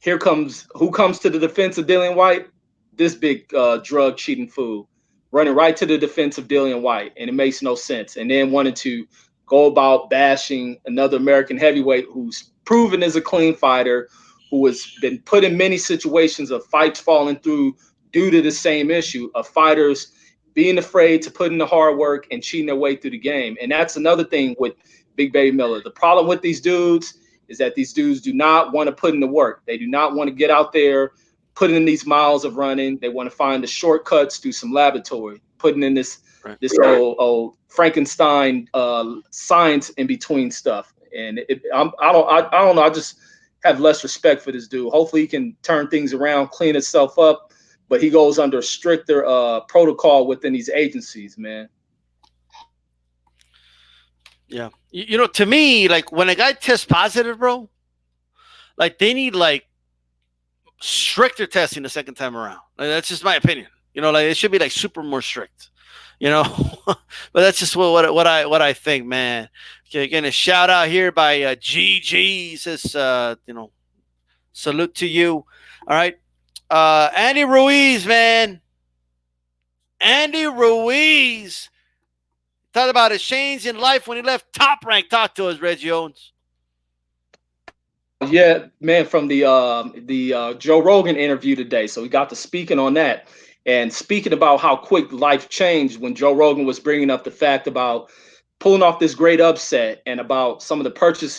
who comes to the defense of Dillian Whyte? This big drug cheating fool running right to the defense of Dillian Whyte, and it makes no sense. And then wanted to go about bashing another American heavyweight who's proven as a clean fighter, who has been put in many situations of fights falling through due to the same issue of fighters being afraid to put in the hard work and cheating their way through the game. And that's another thing with Big Baby Miller. The problem with these dudes is that these dudes do not want to put in the work. They do not want to get out there, put in these miles of running. They want to find the shortcuts through some laboratory, putting in this old Frankenstein science in between stuff. And I don't know. I just have less respect for this dude. Hopefully he can turn things around, clean itself up. But he goes under stricter protocol within these agencies, man. Yeah. To me, like when a guy tests positive, bro, like they need like stricter testing the second time around. Like, that's just my opinion. Like it should be like super more strict. But that's just what I think, man. Okay, again, a shout out here by GG says, salute to you. All right. Andy Ruiz, man. Andy Ruiz Talk about his change in life when he left Top Rank. Talk to us, Reggie Owens. Yeah, man, from the Joe Rogan interview today. So we got to speaking on that and speaking about how quick life changed when Joe Rogan was bringing up the fact about pulling off this great upset and about some of the purchases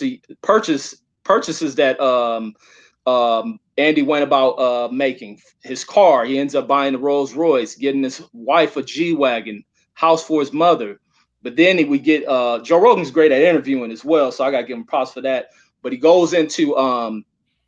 that Andy went about making. His car, he ends up buying a Rolls Royce, getting his wife a G Wagon, house for his mother. But then we get Joe Rogan's great at interviewing as well, so I got to give him props for that. But he goes into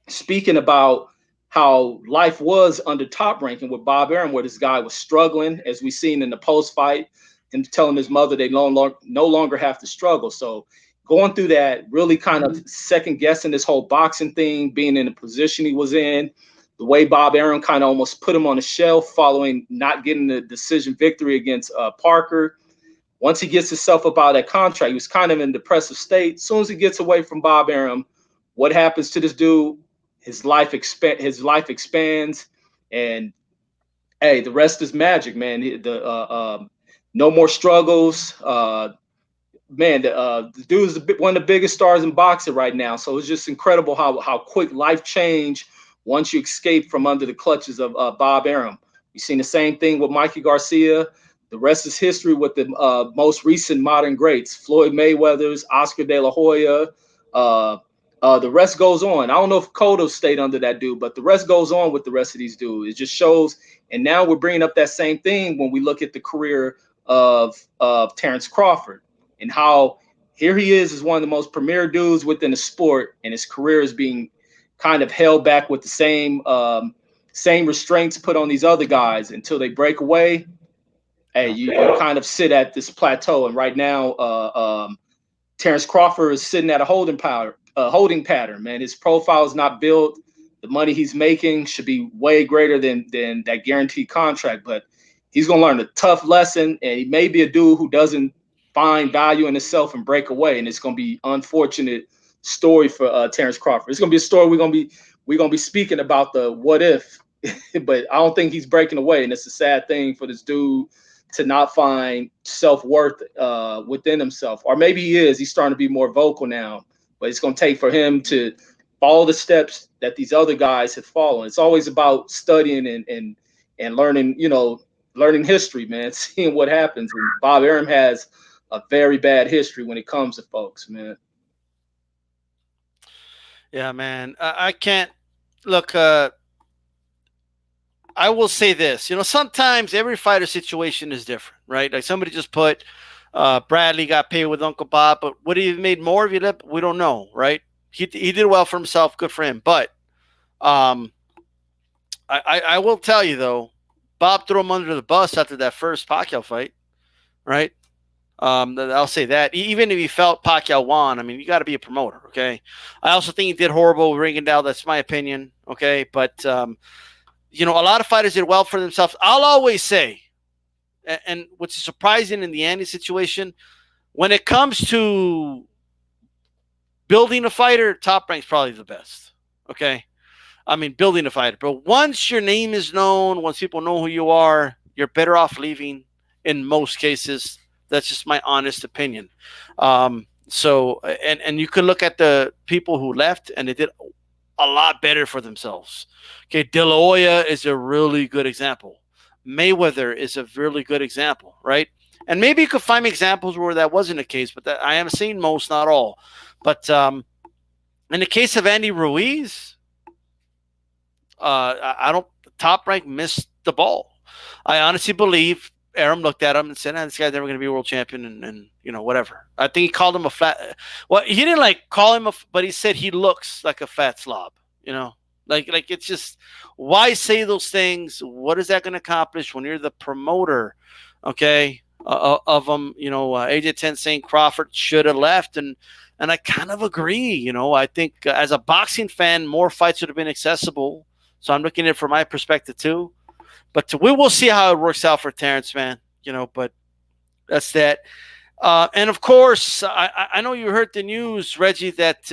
speaking about how life was under Top Ranking with Bob Arum, where this guy was struggling, as we seen in the post fight, and telling his mother they no longer have to struggle. So going through that, really kind of second guessing this whole boxing thing, being in the position he was in, the way Bob Arum kind of almost put him on the shelf following not getting the decision victory against Parker. Once he gets himself up out of that contract, he was kind of in a depressive state. As soon as he gets away from Bob Arum, what happens to this dude? His life expands, and hey, the rest is magic, man. No more struggles. Man, the dude is one of the biggest stars in boxing right now. So it's just incredible how quick life changed once you escape from under the clutches of Bob Arum. We've seen the same thing with Mikey Garcia. The rest is history with the most recent modern greats, Floyd Mayweather's, Oscar De La Hoya. The rest goes on. I don't know if Cotto stayed under that dude, but the rest goes on with the rest of these dudes. It just shows. And now we're bringing up that same thing when we look at the career of Terrence Crawford and how here he is one of the most premier dudes within the sport, and his career is being kind of held back with the same restraints put on these other guys until they break away. Hey, you kind of sit at this plateau, and right now, Terrence Crawford is sitting at a holding pattern. Man, his profile is not built. The money he's making should be way greater than that guaranteed contract, but he's gonna learn a tough lesson, and he may be a dude who doesn't find value in himself and break away, and it's gonna be unfortunate story for Terrence Crawford. It's gonna be a story we're gonna be speaking about the what if, but I don't think he's breaking away, and it's a sad thing for this dude to not find self-worth within himself. Or maybe he is. He's starting to be more vocal now. But it's going to take for him to follow the steps that these other guys have followed. It's always about studying and learning, learning history, man, seeing what happens. And Bob Arum has a very bad history when it comes to folks, man. Yeah, man. I can't look. I will say this, sometimes every fighter situation is different, right? Like somebody just put Bradley got paid with Uncle Bob, but would he have made more if he left? We don't know, right? He did well for himself, good for him. But I will tell you though, Bob threw him under the bus after that first Pacquiao fight, right? I'll say that. Even if he felt Pacquiao won, I mean, you got to be a promoter, okay? I also think he did horrible with Ringendow. That's my opinion, okay? But a lot of fighters did well for themselves. I'll always say, and what's surprising in the Andy situation, when it comes to building a fighter, Top Rank's probably the best. Okay? I mean, building a fighter. But once your name is known, once people know who you are, you're better off leaving in most cases. That's just my honest opinion. So you can look at the people who left, and they did a lot better for themselves. Okay, De La Hoya is a really good example. Mayweather is a really good example, right? And maybe you could find examples where that wasn't the case, but I am seeing most, not all. But in the case of Andy Ruiz, I don't. Top Rank missed the ball. I honestly believe Arum looked at him and said, "This guy's never going to be a world champion," and whatever. I think he called him a flat. Well, he didn't call him but he said he looks like a fat slob. Like it's just, why say those things? What is that going to accomplish when you're the promoter? Okay, of them. AJ 10 saying Crawford should have left, and I kind of agree. I think as a boxing fan, more fights would have been accessible. So I'm looking at it from my perspective too. But we will see how it works out for Terrence, man. But that's that. And of course, I know you heard the news, Reggie, that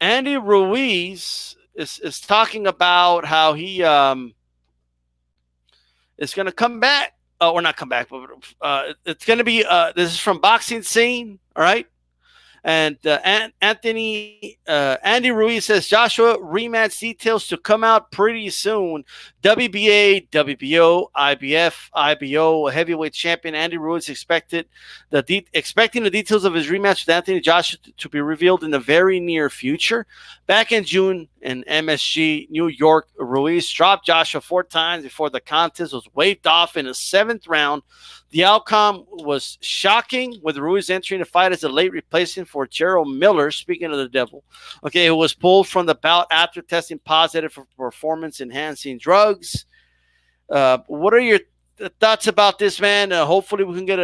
Andy Ruiz is talking about how he is going to come back or not come back, but it's going to be. This is from Boxing Scene. All right. And Andy Ruiz says Joshua rematch details to come out pretty soon. WBA, WBO, IBF, IBO heavyweight champion Andy Ruiz expecting the details of his rematch with Anthony Joshua to be revealed in the very near future. Back in June in MSG New York, Ruiz dropped Joshua 4 times before the contest was waved off in the 7th round. The outcome was shocking, with Ruiz entering the fight as a late replacement for Gerald Miller, speaking of the devil, who was pulled from the bout after testing positive for performance-enhancing drugs. What are your thoughts about this, man? Hopefully we can get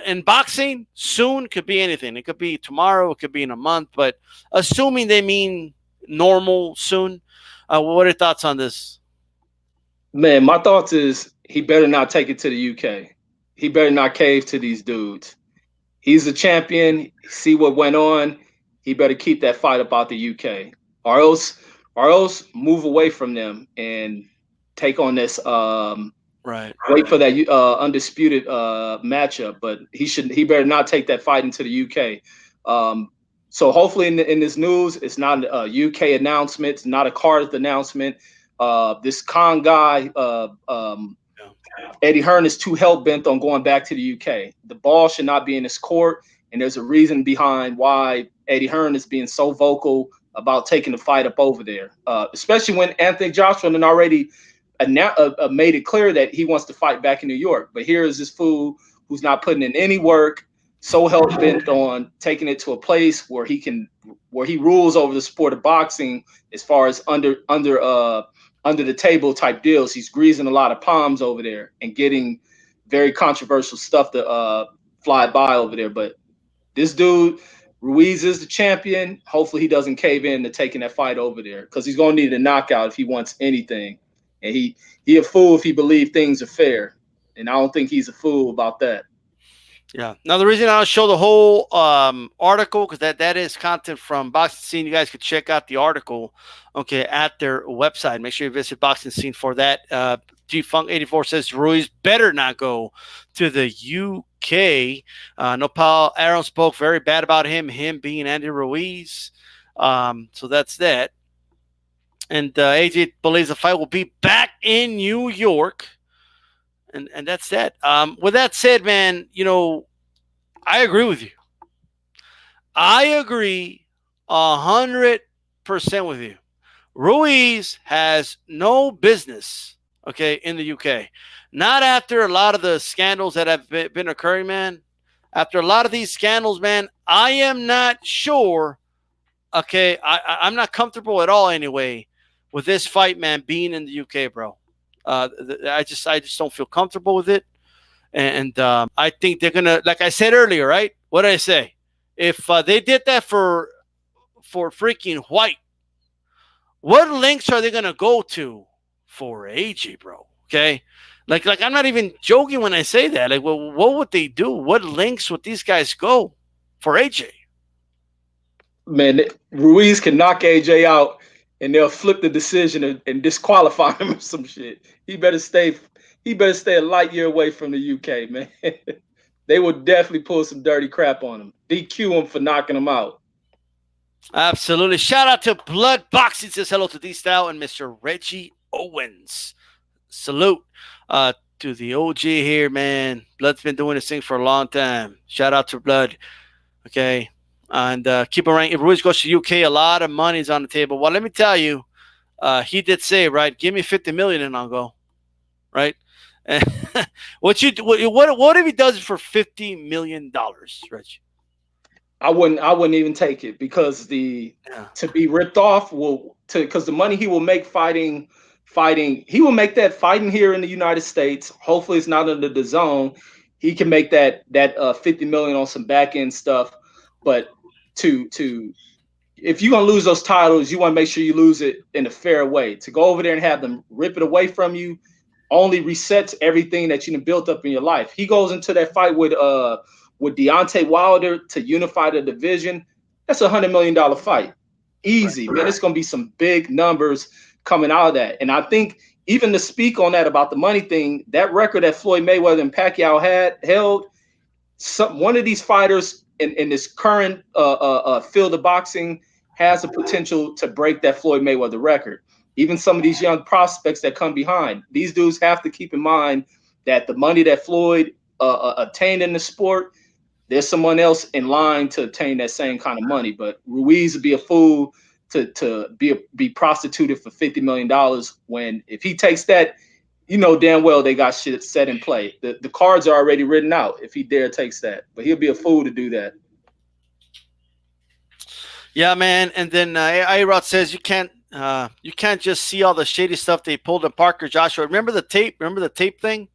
in boxing, soon could be anything. It could be tomorrow, it could be in a month, but assuming they mean normal soon, what are your thoughts on this? Man, my thoughts is he better not take it to the UK. He better not cave to these dudes. He's a champion. See what went on. He better keep that fight about the UK, or else move away from them and take on this. Right. Wait for that undisputed matchup, but he better not take that fight into the UK. So hopefully in this news, it's not a UK announcement, it's not a card announcement. This Khan guy. Eddie Hearn is too hell-bent on going back to the UK. The ball should not be in his court, and there's a reason behind why Eddie Hearn is being so vocal about taking the fight up over there, especially when Anthony Joshua had already made it clear that he wants to fight back in New York. But here is this fool who's not putting in any work, so hell-bent on taking it to a place where he rules over the sport of boxing as far as under the table type deals. He's greasing a lot of palms over there and getting very controversial stuff to fly by over there. But this dude, Ruiz, is the champion. Hopefully he doesn't cave in to taking that fight over there, because he's going to need a knockout if he wants anything. And he a fool if he believes things are fair. And I don't think he's a fool about that. Yeah. Now, the reason I'll show the whole article, because that is content from Boxing Scene. You guys could check out the article, okay, at their website. Make sure you visit Boxing Scene for that. G-Funk84 says Ruiz better not go to the UK. Nopal Aaron spoke very bad about him being Andy Ruiz. So that's that. And AJ believes the fight will be back in New York. And that's that. With that said, man, I agree with you. I agree 100% with you. Ruiz has no business, okay, in the UK. Not after a lot of the scandals that have been occurring, man. After a lot of these scandals, man, I am not sure, okay, I'm not comfortable at all anyway with this fight, man, being in the UK, bro. I just don't feel comfortable with it, and I think they're gonna, like I said earlier, right? What did I say? If they did that for freaking White, what links are they gonna go to for AJ, bro? Okay, like I'm not even joking when I say that. Like, well, what would they do? What links would these guys go for AJ? Man, Ruiz can knock AJ out, and they'll flip the decision and disqualify him or some shit. He better stay a light year away from the UK, man. They will definitely pull some dirty crap on him. DQ him for knocking him out. Absolutely. Shout out to Blood Boxing. Says hello to D-Style and Mr. Reggie Owens. Salute to the OG here, man. Blood's been doing this thing for a long time. Shout out to Blood. Okay. And keep a rank. If Ruiz goes to UK, a lot of money is on the table. Well, let me tell you, he did say, right, give me 50 million and I'll go. Right? What if he does it for $50 million, Rich? I wouldn't even take it, because to be ripped off because the money he will make fighting, he will make that fighting here in the United States. Hopefully it's not under the zone. He can make that 50 million on some back end stuff. But if you're gonna lose those titles, you want to make sure you lose it in a fair way. To go over there and have them rip it away from you only resets everything that you've built up in your life. He goes into that fight with Deontay Wilder to unify the division. That's $100 million fight. Easy, right, man. It's gonna be some big numbers coming out of that. And I think even to speak on that about the money thing, that record that Floyd Mayweather and Pacquiao held, one of these fighters in this current field of boxing has the potential to break that Floyd Mayweather record. Even some of these young prospects that come behind, these dudes have to keep in mind that the money that Floyd attained in the sport, there's someone else in line to obtain that same kind of money. But Ruiz would be a fool to be prostituted for $50 million when if he takes that, you know damn well they got shit set in play. The cards are already written out if he dare takes that. But he'll be a fool to do that. Yeah, man. And then A-Rod says you can't just see all the shady stuff they pulled in Parker Joshua. Remember the tape? Remember the tape thing?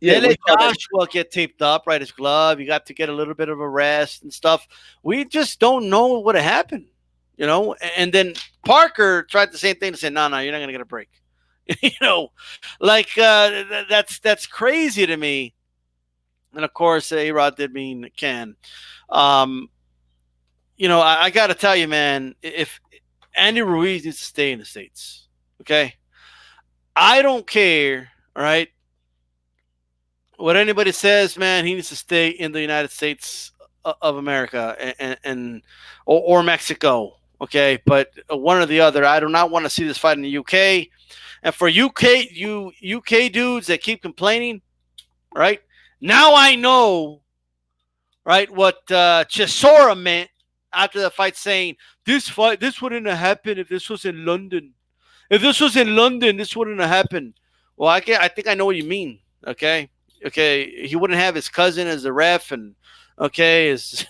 Yeah, they let Joshua get taped up, right? His glove. You got to get a little bit of a rest and stuff. We just don't know what happened, you know. And then Parker tried the same thing to say, no, you're not going to get a break. You know, like that's crazy to me. And of course, A-Rod did mean can. You know, I got to tell you, man, if Andy Ruiz needs to stay in the States, okay? I don't care, all right, what anybody says, man, he needs to stay in the United States of America or Mexico, okay? But one or the other. I do not want to see this fight in the UK. And for UK dudes that keep complaining, right? Now I know, right, what Chisora meant after the fight, saying this wouldn't have happened if this was in London. If this was in London, this wouldn't have happened. Well, I think I know what you mean. Okay, he wouldn't have his cousin as the ref, and his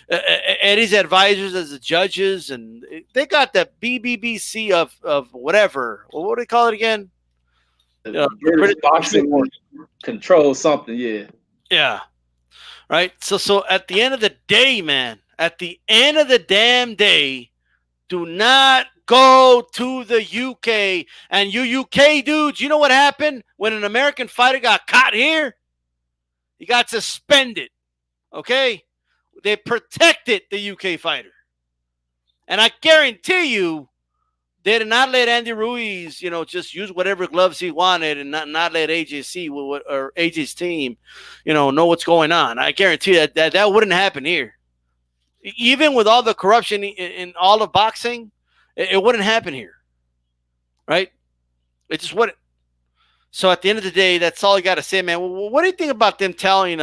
Eddie's advisors as the judges, and they got the BBBC of whatever. Well, what do they call it again? British boxing control something. Yeah. Right. So at the end of the day, man. At the end of the damn day, do not go to the UK. And you UK dudes, you know what happened when an American fighter got caught here? He got suspended. Okay? They protected the UK fighter. And I guarantee you, they did not let Andy Ruiz, you know, just use whatever gloves he wanted and not let AJC or AJ's team, you know what's going on. I guarantee that wouldn't happen here. Even with all the corruption in all of boxing, it wouldn't happen here, right? It just wouldn't. So at the end of the day, that's all you got to say, man. Well, what do you think about them telling,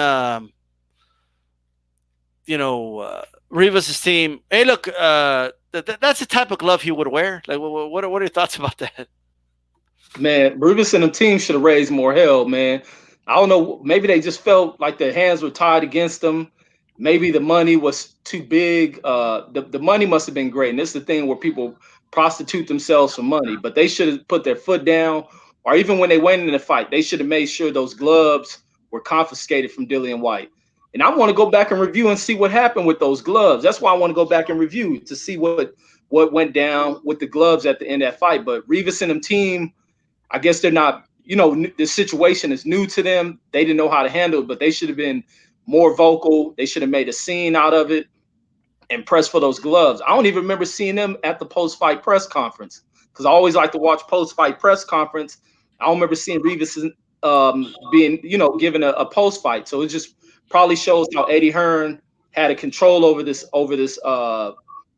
Rivas' team, hey, look, that's the type of glove he would wear? Like, what are your thoughts about that? Man, Rivas and the team should have raised more hell, man. I don't know. Maybe they just felt like their hands were tied against them. Maybe the money was too big. The money must have been great. And this is the thing where people prostitute themselves for money. But they should have put their foot down. Or even when they went in the fight, they should have made sure those gloves were confiscated from Dillian Whyte. And I want to go back and review and see what happened with those gloves. That's why I want to go back and review to see what went down with the gloves at the end of that fight. But Rivas and them team, I guess they're not, the situation is new to them. They didn't know how to handle it, but they should have been more vocal. They should have made a scene out of it and pressed for those gloves. I don't even remember seeing them at the post-fight press conference because I always like to watch post-fight press conference. I don't remember seeing Rivas being, given a post-fight. So it just probably shows how Eddie Hearn had a control over this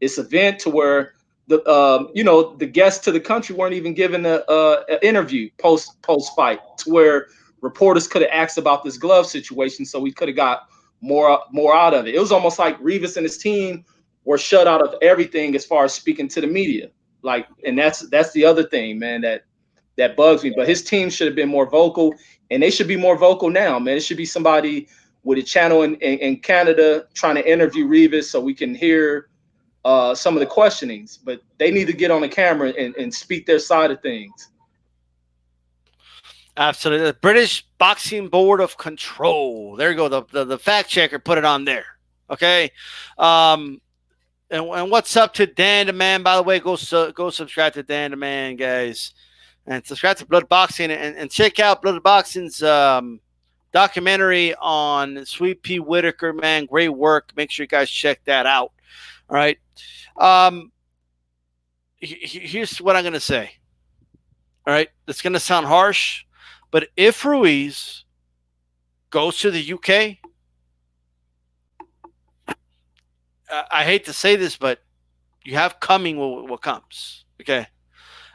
event to where the guests to the country weren't even given an interview post-fight to where reporters could have asked about this glove situation, so we could have got more out of it. It was almost like Rivas and his team were shut out of everything as far as speaking to the media. Like, and that's the other thing, man, that bugs me. But his team should have been more vocal, and they should be more vocal now, man. It should be somebody with a channel in Canada trying to interview Rivas so we can hear some of the questionings. But they need to get on the camera and speak their side of things. Absolutely. The British Boxing Board of Control. There you go. The fact checker put it on there. Okay. And what's up to Dan the Man? By the way, go subscribe to Dan the Man, guys. And subscribe to Blood Boxing and check out Blood Boxing's documentary on Sweet Pea Whitaker, man. Great work. Make sure you guys check that out. All right. Here's what I'm going to say. All right, that's going to sound harsh, but if Ruiz goes to the UK, I hate to say this, but you have coming what comes. Okay,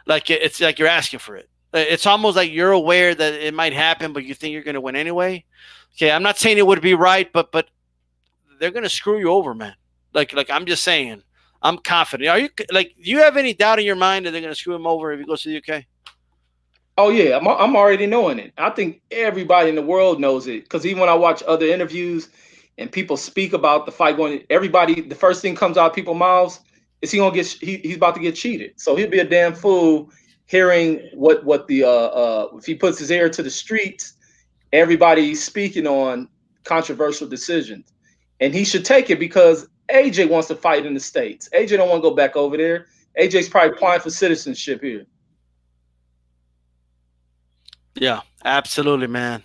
like it's like you're asking for it. It's almost like you're aware that it might happen, but you think you're going to win anyway. Okay, I'm not saying it would be right, but they're going to screw you over, man. Like I'm just saying, I'm confident. Are you like? Do you have any doubt in your mind that they're going to screw him over if he goes to the UK? Oh yeah, I'm already knowing it. I think everybody in the world knows it because even when I watch other interviews and people speak about the fight going, everybody the first thing comes out of people's mouths is he's about to get cheated. So he'll be a damn fool hearing what the if he puts his ear to the streets, everybody's speaking on controversial decisions, and he should take it because AJ wants to fight in the States. AJ don't want to go back over there. AJ's probably applying for citizenship here. Yeah, absolutely, man.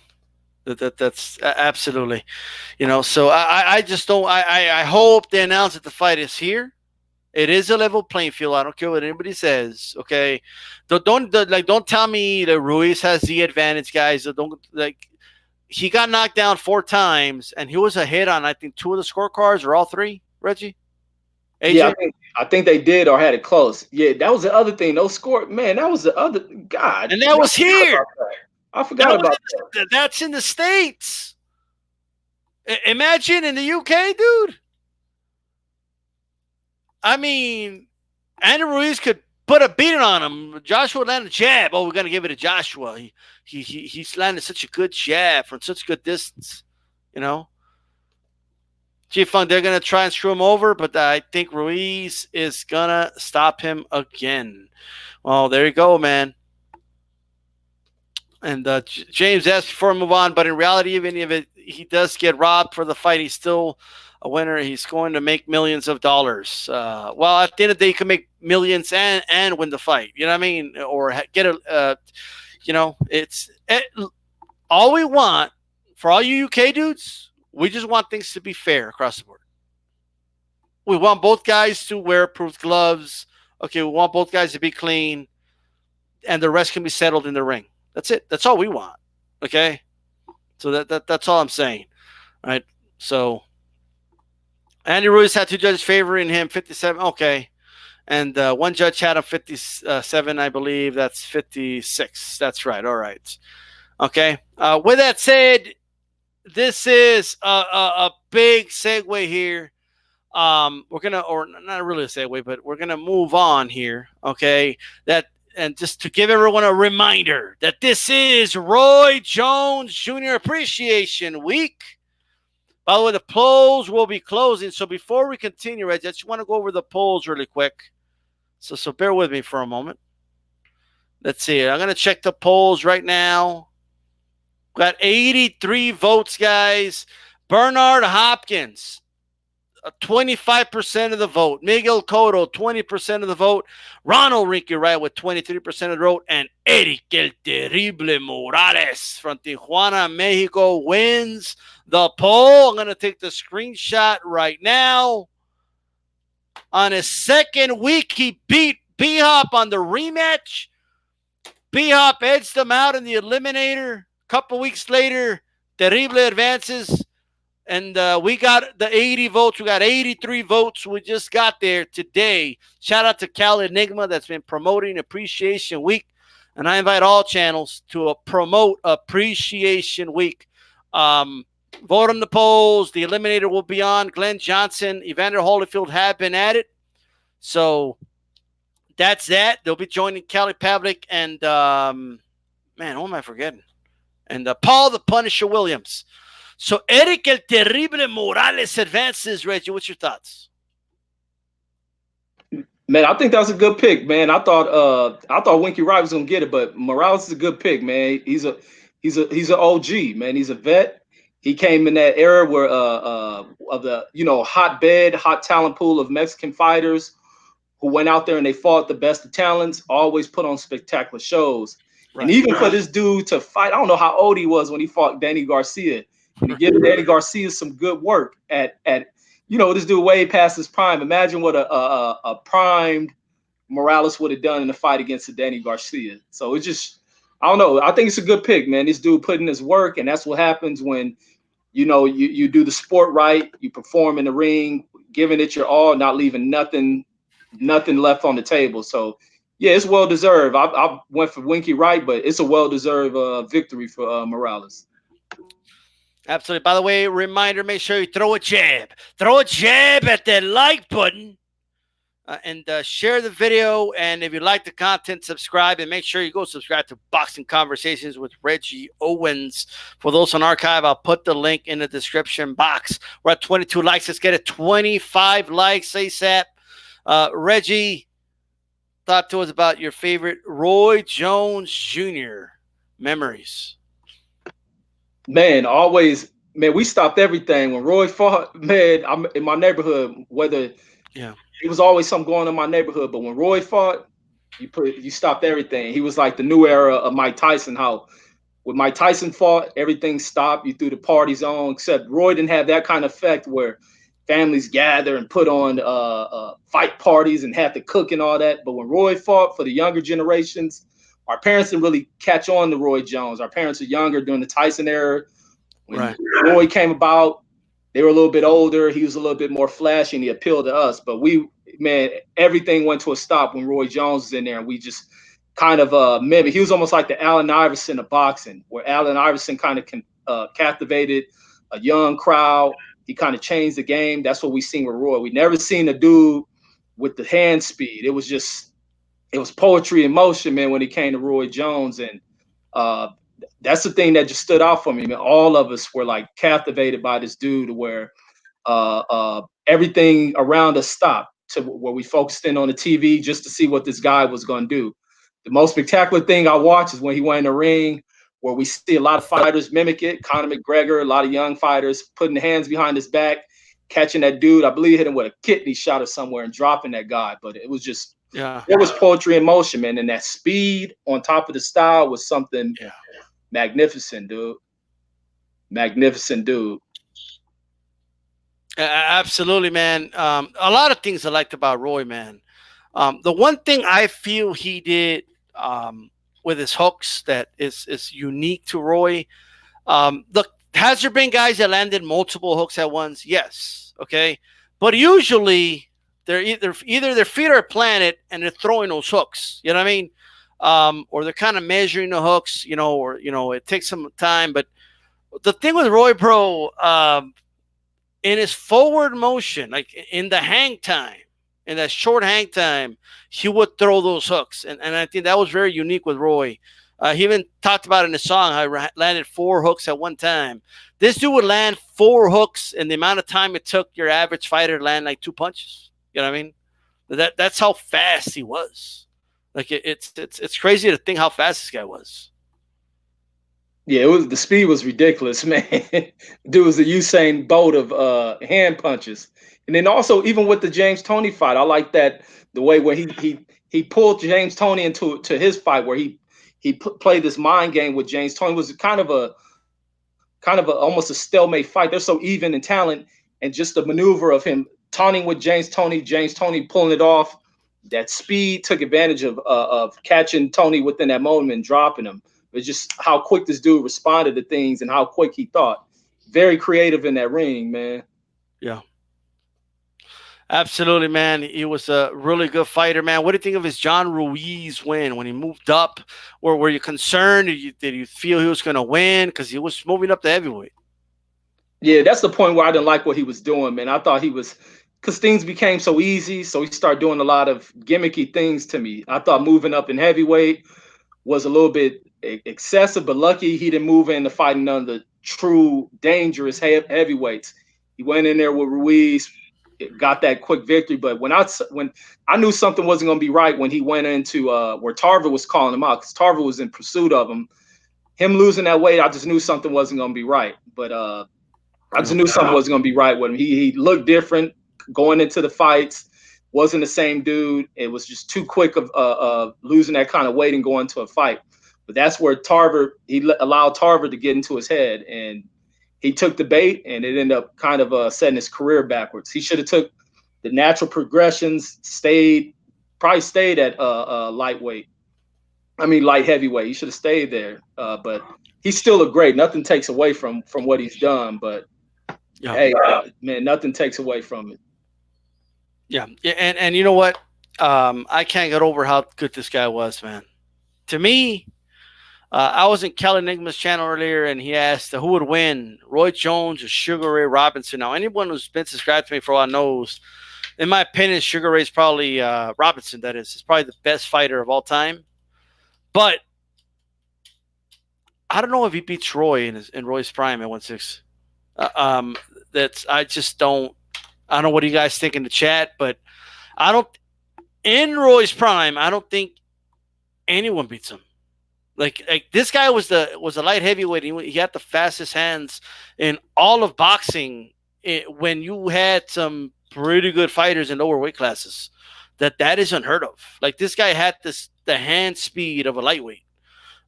That's absolutely, So I just don't. I hope they announce that the fight is here. It is a level playing field. I don't care what anybody says. Okay, don't tell me that Ruiz has the advantage, guys. Don't like he got knocked down 4 times and he was a hit on I think 2 of the scorecards or all 3. Reggie, AJ? Yeah, I think they did or had it close. Yeah, that was the other thing. Those score, man, that was the other God. And that was here. I forgot about that. That's in the States. Imagine in the UK, dude. I mean, Andrew Ruiz could put a beating on him. Joshua landed a jab. Oh, we're gonna give it to Joshua. He's landed such a good jab from such a good distance. G-Funk, they're going to try and screw him over, but I think Ruiz is going to stop him again. Well, there you go, man. And James asked before we move on, but in reality, even if he does get robbed for the fight, he's still a winner. He's going to make millions of dollars. Well, at the end of the day, you can make millions and win the fight. You know what I mean? Or get it's all we want for all you UK dudes. We just want things to be fair across the board. We want both guys to wear approved gloves. Okay, we want both guys to be clean, and the rest can be settled in the ring. That's it. That's all we want. Okay? So that's all I'm saying. All right? So Andy Ruiz had 2 judges favoring him, 57. Okay. And one judge had him 57, I believe. That's 56. That's right. All right. Okay. With that said, this is a big segue here. We're gonna, or not really a segue, but we're gonna move on here. Okay, and just to give everyone a reminder that this is Roy Jones Jr. Appreciation Week. By the way, the polls will be closing. So before we continue, Reg, I just want to go over the polls really quick. So bear with me for a moment. Let's see. I'm gonna check the polls right now. Got 83 votes, guys. Bernard Hopkins, 25% of the vote. Miguel Cotto, 20% of the vote. Ronald Rinky Wright with 23% of the vote. And Eric El Terrible Morales from Tijuana, Mexico wins the poll. I'm going to take the screenshot right now. On his second week, he beat B-Hop on the rematch. B-Hop edged him out in the eliminator. Couple weeks later, Terrible advances, and we got the 80 votes. We got 83 votes. We just got there today. Shout out to Cal Enigma that's been promoting Appreciation Week, and I invite all channels to promote Appreciation Week. Vote on the polls. The eliminator will be on. Glenn Johnson, Evander Holyfield have been at it. So that's that. They'll be joining Kelly Pavlik and, man, who am I forgetting? And Paul the Punisher Williams. So Eric El Terrible Morales advances. Reggie, what's your thoughts? Man, I think that's a good pick, man. I thought Winky Wright was gonna get it, but Morales is a good pick, man. He's an OG, man. He's a vet. He came in that era where of the hot talent pool of Mexican fighters who went out there and they fought the best of talents, always put on spectacular shows. Right. And even for this dude to fight, I don't know how old he was when he fought Danny Garcia. And he gave Danny Garcia some good work at this dude way past his prime. Imagine what a primed Morales would have done in the fight against Danny Garcia. So it's just, I don't know. I think it's a good pick, man. This dude put in his work, and that's what happens when you do the sport right, you perform in the ring, giving it your all, not leaving nothing left on the table. So yeah, it's well deserved. I went for Winky Wright, but it's a well deserved victory for Morales. Absolutely. By the way, reminder: make sure you throw a jab at that like button. And share the video. And if you like the content, subscribe, and make sure you go subscribe to Boxing Conversations with Reggie Owens. For those on archive, I'll put the link in the description box. We're at 22 likes. Let's get it 25 likes ASAP. Reggie, talk to us about your favorite Roy Jones Jr. memories. Man, always, man, we stopped everything when Roy fought. Man, I'm in my neighborhood, whether it was always something going on in my neighborhood, but when Roy fought, you stopped everything. He was like the new era of Mike Tyson. How when Mike Tyson fought, everything stopped. You threw the parties on, except Roy didn't have that kind of effect where families gather and put on fight parties and have to cook and all that. But when Roy fought, for the younger generations, our parents didn't really catch on to Roy Jones. Our parents are younger during the Tyson era. When Roy came about, they were a little bit older. He was a little bit more flashy, and he appealed to us. But everything went to a stop when Roy Jones was in there, and we just kind of mimicked. He was almost like the Allen Iverson of boxing, where Allen Iverson kind of captivated a young crowd. He kind of changed the game. That's what we seen with Roy. We never seen a dude with the hand speed. It was poetry in motion, man, when it came to Roy Jones. And that's the thing that just stood out for me, man. All of us were like captivated by this dude, where everything around us stopped, to where we focused in on the TV just to see what this guy was going to do. The most spectacular thing I watched is when he went in the ring, where we see a lot of fighters mimic it. Conor McGregor, a lot of young fighters putting their hands behind his back, catching that dude. I believe he hit him with a kidney shot or somewhere and dropping that guy. But it was just, it was poetry in motion, man. And that speed on top of the style was something magnificent, dude. Magnificent dude. Absolutely, man. A lot of things I liked about Roy, man. The one thing I feel he did with his hooks that is unique to Roy. Look, has there been guys that landed multiple hooks at once? Yes. Okay. But usually they're either their feet are planted and they're throwing those hooks. You know what I mean? Or they're kind of measuring the hooks, or it takes some time. But the thing with Roy, bro, in his forward motion, like in the hang time, in that short hang time, he would throw those hooks. And I think that was very unique with Roy. He even talked about in the song how he landed 4 hooks at one time. This dude would land 4 hooks in the amount of time it took your average fighter to land like 2 punches. You know what I mean? That's how fast he was. Like it's crazy to think how fast this guy was. Yeah, the speed was ridiculous, man. Dude was the Usain Bolt of hand punches. And then also, even with the James Toney fight, I like that the way where he pulled James Toney into his fight, where he played this mind game with James Toney. It was kind of almost a stalemate fight. They're so even in talent, and just the maneuver of him taunting with James Toney pulling it off. That speed took advantage of catching Toney within that moment and dropping him. It's just how quick this dude responded to things and how quick he thought. Very creative in that ring, man. Yeah. Absolutely, man. He was a really good fighter, man. What do you think of his John Ruiz win when he moved up? Or were you concerned? Did you feel he was going to win? Because he was moving up to heavyweight. Yeah, that's the point where I didn't like what he was doing, man. I thought because things became so easy, so he started doing a lot of gimmicky things to me. I thought moving up in heavyweight was a little bit excessive, but lucky he didn't move into fighting none of the true dangerous heavyweights. He went in there with Ruiz, got that quick victory. But when I knew something wasn't going to be right when he went into where Tarver was calling him out, because Tarver was in pursuit of him. Him losing that weight, I just knew something wasn't going to be right. But I just knew something wasn't going to be right with him. He looked different going into the fights. Wasn't the same dude. It was just too quick of losing that kind of weight and going to a fight. But that's where he allowed Tarver to get into his head, and he took the bait, and it ended up kind of setting his career backwards. He should have took the natural progressions, stayed probably stayed at lightweight. I mean, light heavyweight. He should have stayed there. But he's still a great. Nothing takes away from what he's done. But hey, man, nothing takes away from it. Yeah, and you know what? I can't get over how good this guy was, man. To me, I was in Kelly Enigma's channel earlier, and he asked who would win, Roy Jones or Sugar Ray Robinson. Now, anyone who's been subscribed to me for a while knows, in my opinion, Sugar Ray's probably Robinson. That is, he's probably the best fighter of all time. But I don't know if he beats Roy in Roy's prime at 160. That's I just don't. I don't know what you guys think in the chat, but I don't. In Roy's prime, I don't think anyone beats him. Like this guy was a light heavyweight. He had the fastest hands in all of boxing. When you had some pretty good fighters in lower weight classes, that is unheard of. Like this guy had the hand speed of a lightweight.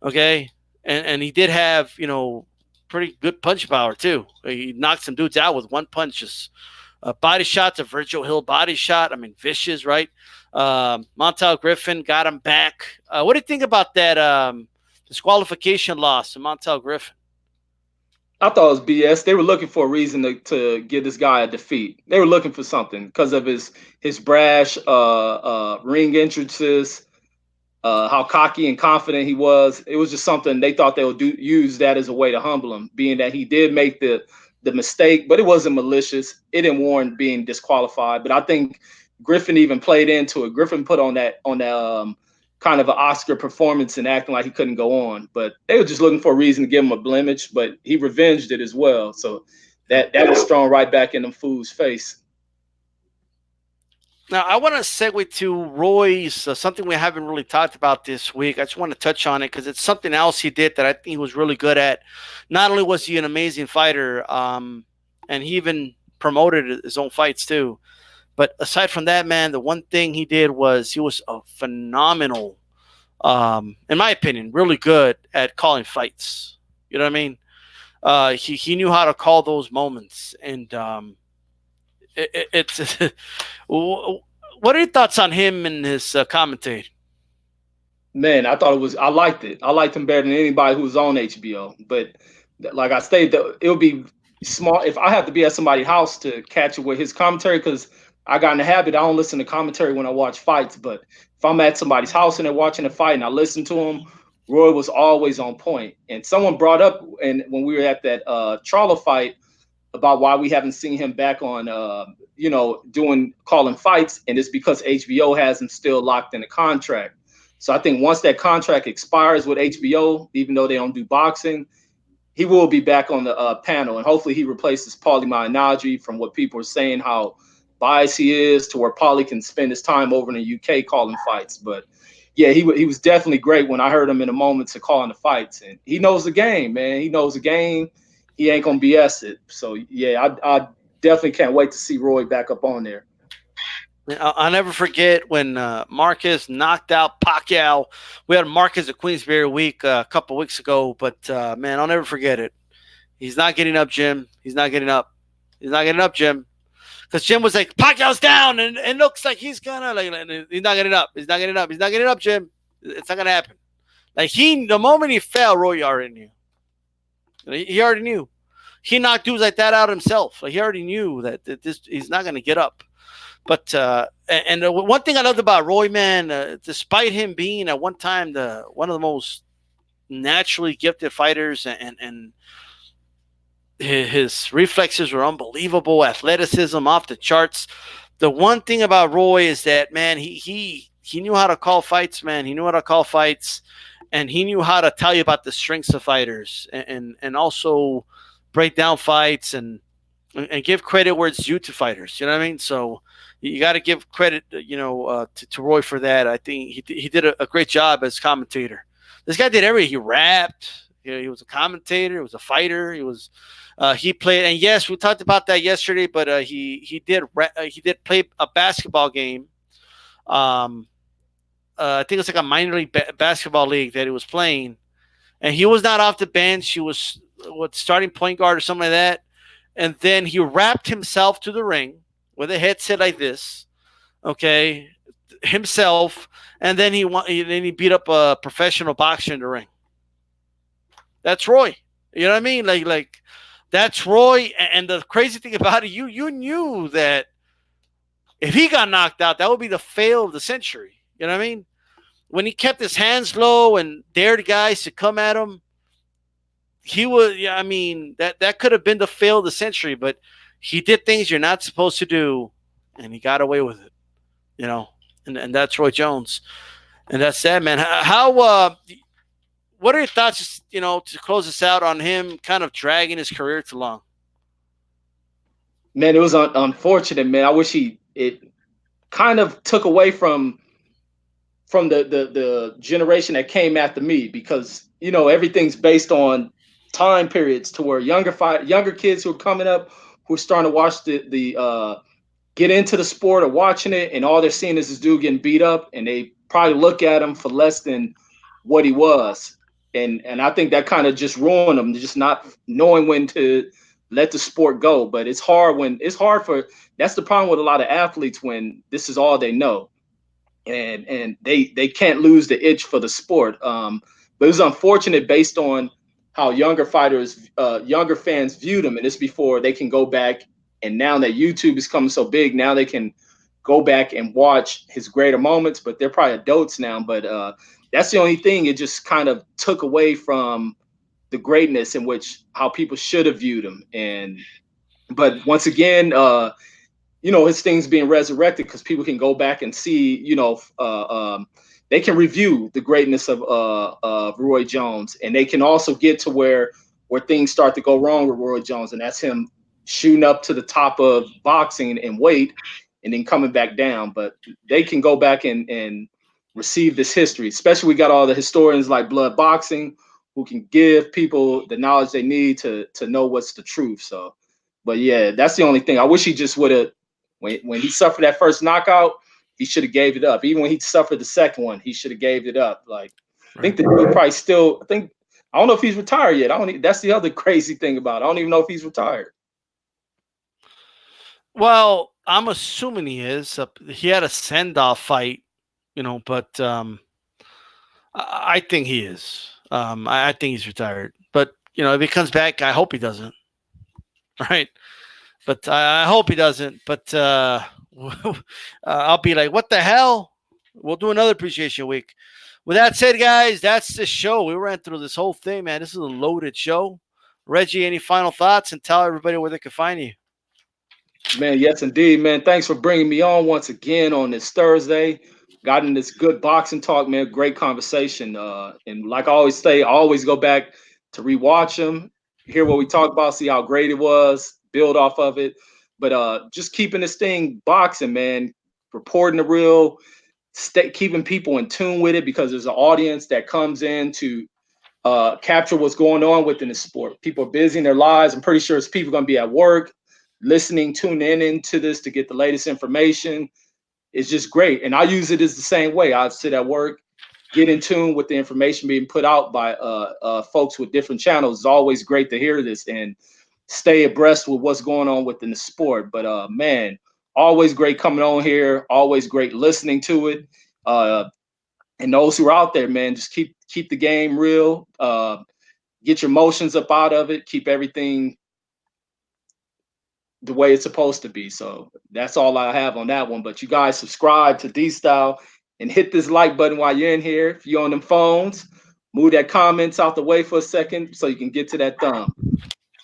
Okay, and he did have pretty good punch power too. He knocked some dudes out with one punch. Just body shots, a Virgil Hill body shot. I mean, vicious, right? Montel Griffin got him back. What do you think about that disqualification loss to Montel Griffin? I thought it was BS. They were looking for a reason to give this guy a defeat. They were looking for something because of his brash ring entrances, how cocky and confident he was. It was just something they thought they would use that as a way to humble him, being that he did make the mistake, but it wasn't malicious. It didn't warrant being disqualified. But I think Griffin even played into it. Griffin put on that kind of an Oscar performance and acting like he couldn't go on. But they were just looking for a reason to give him a blemish, but he revenged it as well. So that was thrown right back in them fools' face. Now, I want to segue to Roy's, something we haven't really talked about this week. I just want to touch on it because it's something else he did that I think he was really good at. Not only was he an amazing fighter, and he even promoted his own fights too, but aside from that, man, the one thing he did was he was a phenomenal, in my opinion, really good at calling fights. You know what I mean? He knew how to call those moments, and it's what are your thoughts on him and his commentating? Man, I liked it. I liked him better than anybody who was on HBO. But like I stated, it would be smart if I have to be at somebody's house to catch it with his commentary, because I got in the habit, I don't listen to commentary when I watch fights. But if I'm at somebody's house and they're watching a fight and I listen to him, Roy was always on point. And someone brought up, and when we were at that Charlo fight, about why we haven't seen him back on, calling fights, and it's because HBO has him still locked in a contract. So I think once that contract expires with HBO, even though they don't do boxing, he will be back on the panel, and hopefully he replaces Paulie Malignaggi. From what people are saying, how biased he is, to where Paulie can spend his time over in the UK calling fights. But yeah, he was definitely great when I heard him in the moments of calling the fights, and he knows the game, man. He knows the game. He ain't gonna BS it. So yeah, I definitely can't wait to see Roy back up on there. I'll never forget when Marquez knocked out Pacquiao. We had Marquez at Queensberry week a couple weeks ago, but man, I'll never forget it. He's not getting up, Jim. He's not getting up. He's not getting up, Jim. Because Jim was like, Pacquiao's down, and it looks like he's gonna he's not getting up. He's not getting up. He's not getting up, Jim. It's not gonna happen. Like the moment he fell, Roy already knew. He already knew. He knocked dudes like that out himself. Like he already knew that he's not gonna get up. But and one thing I loved about Roy, man, despite him being at one time one of the most naturally gifted fighters, and his reflexes were unbelievable, athleticism off the charts. The one thing about Roy is that, man, he knew how to call fights, man. He knew how to call fights, and he knew how to tell you about the strengths of fighters, and also break down fights and give credit where it's due to fighters. You know what I mean? So you got to give credit, to Roy for that. I think he did a great job as commentator. This guy did everything. He rapped. He was a commentator. He was a fighter. He played. And yes, we talked about that yesterday. But he did play a basketball game. I think it's like a minor league basketball league that he was playing, and he was not off the bench. He was starting point guard or something like that. And then he wrapped himself to the ring with a headset like this, okay, himself, and then he beat up a professional boxer in the ring. That's Roy. You know what I mean? Like that's Roy. And the crazy thing about it, you knew that if he got knocked out, that would be the fail of the century. You know what I mean? When he kept his hands low and dared guys to come at him, he was. Yeah, I mean that could have been the fail of the century, but he did things you're not supposed to do, and he got away with it. You know, and that's Roy Jones, and that's sad, man. How what are your thoughts? You know, to close this out on him kind of dragging his career too long. Man, it was unfortunate, man. I wish it kind of took away from the generation that came after me, because everything's based on time periods to where younger kids who are coming up, who are starting to watch the get into the sport or watching it, and all they're seeing is this dude getting beat up, and they probably look at him for less than what he was. And I think that kind of just ruined them, just not knowing when to let the sport go. But it's hard that's the problem with a lot of athletes, when this is all they know, and they can't lose the itch for the sport. But it was unfortunate based on how younger fans viewed him, and it's before they can go back. And now that YouTube is coming so big, now they can go back and watch his greater moments. But they're probably adults now. But that's the only thing. It just kind of took away from the greatness in which how people should have viewed him. But once again, his thing's being resurrected because people can go back and see, they can review the greatness of Roy Jones, and they can also get to where things start to go wrong with Roy Jones, and that's him shooting up to the top of boxing and weight, and then coming back down. But they can go back and receive this history. Especially, we got all the historians like Blood Boxing who can give people the knowledge they need to know what's the truth. So, but yeah, that's the only thing. I wish he just would have. When he suffered that first knockout, he should have gave it up. Even when he suffered the second one, he should have gave it up. Like, I think the dude probably still. I don't know if he's retired yet. That's the other crazy thing about it. I don't even know if he's retired. Well, I'm assuming he is. He had a send-off fight, but I think he is. I think he's retired. But if he comes back, I hope he doesn't. Right. But I hope he doesn't. But I'll be like, what the hell? We'll do another appreciation week. With that said, guys, that's the show. We ran through this whole thing, man. This is a loaded show. Reggie, any final thoughts? And tell everybody where they can find you. Man, yes, indeed, man. Thanks for bringing me on once again on this Thursday. Got in this good boxing talk, man. Great conversation. And like I always say, I always go back to rewatch them, hear what we talked about, see how great it was, build off of it. But just keeping this thing boxing, man, reporting the real, keeping people in tune with it, because there's an audience that comes in to capture what's going on within the sport. People are busy in their lives. I'm pretty sure it's people going to be at work, listening, tuning into this to get the latest information. It's just great. And I use it as the same way. I sit at work, get in tune with the information being put out by folks with different channels. It's always great to hear this and stay abreast with what's going on within the sport. But man, always great coming on here. Always great listening to it. And those who are out there, man, just keep the game real. Get your emotions up out of it. Keep everything the way it's supposed to be. So that's all I have on that one. But you guys subscribe to DStyle and hit this like button while you're in here. If you're on them phones, move that comments out the way for a second so you can get to that thumb.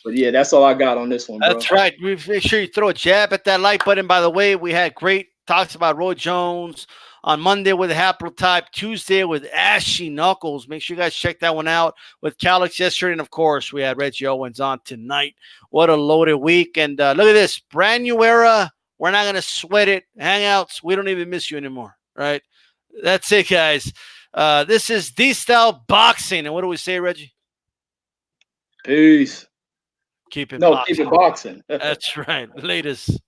But yeah, that's all I got on this one, bro. That's right. Make sure you throw a jab at that like button. By the way, we had great talks about Roy Jones on Monday with Haplotype, Tuesday with Ashy Knuckles. Make sure you guys check that one out with Calix yesterday. And, of course, we had Reggie Owens on tonight. What a loaded week. And look at this. Brand new era. We're not going to sweat it. Hangouts. We don't even miss you anymore. Right? That's it, guys. This is DStyleBoxing. And what do we say, Reggie? Peace. Keep it boxing. Keep it boxing. That's right. Latest.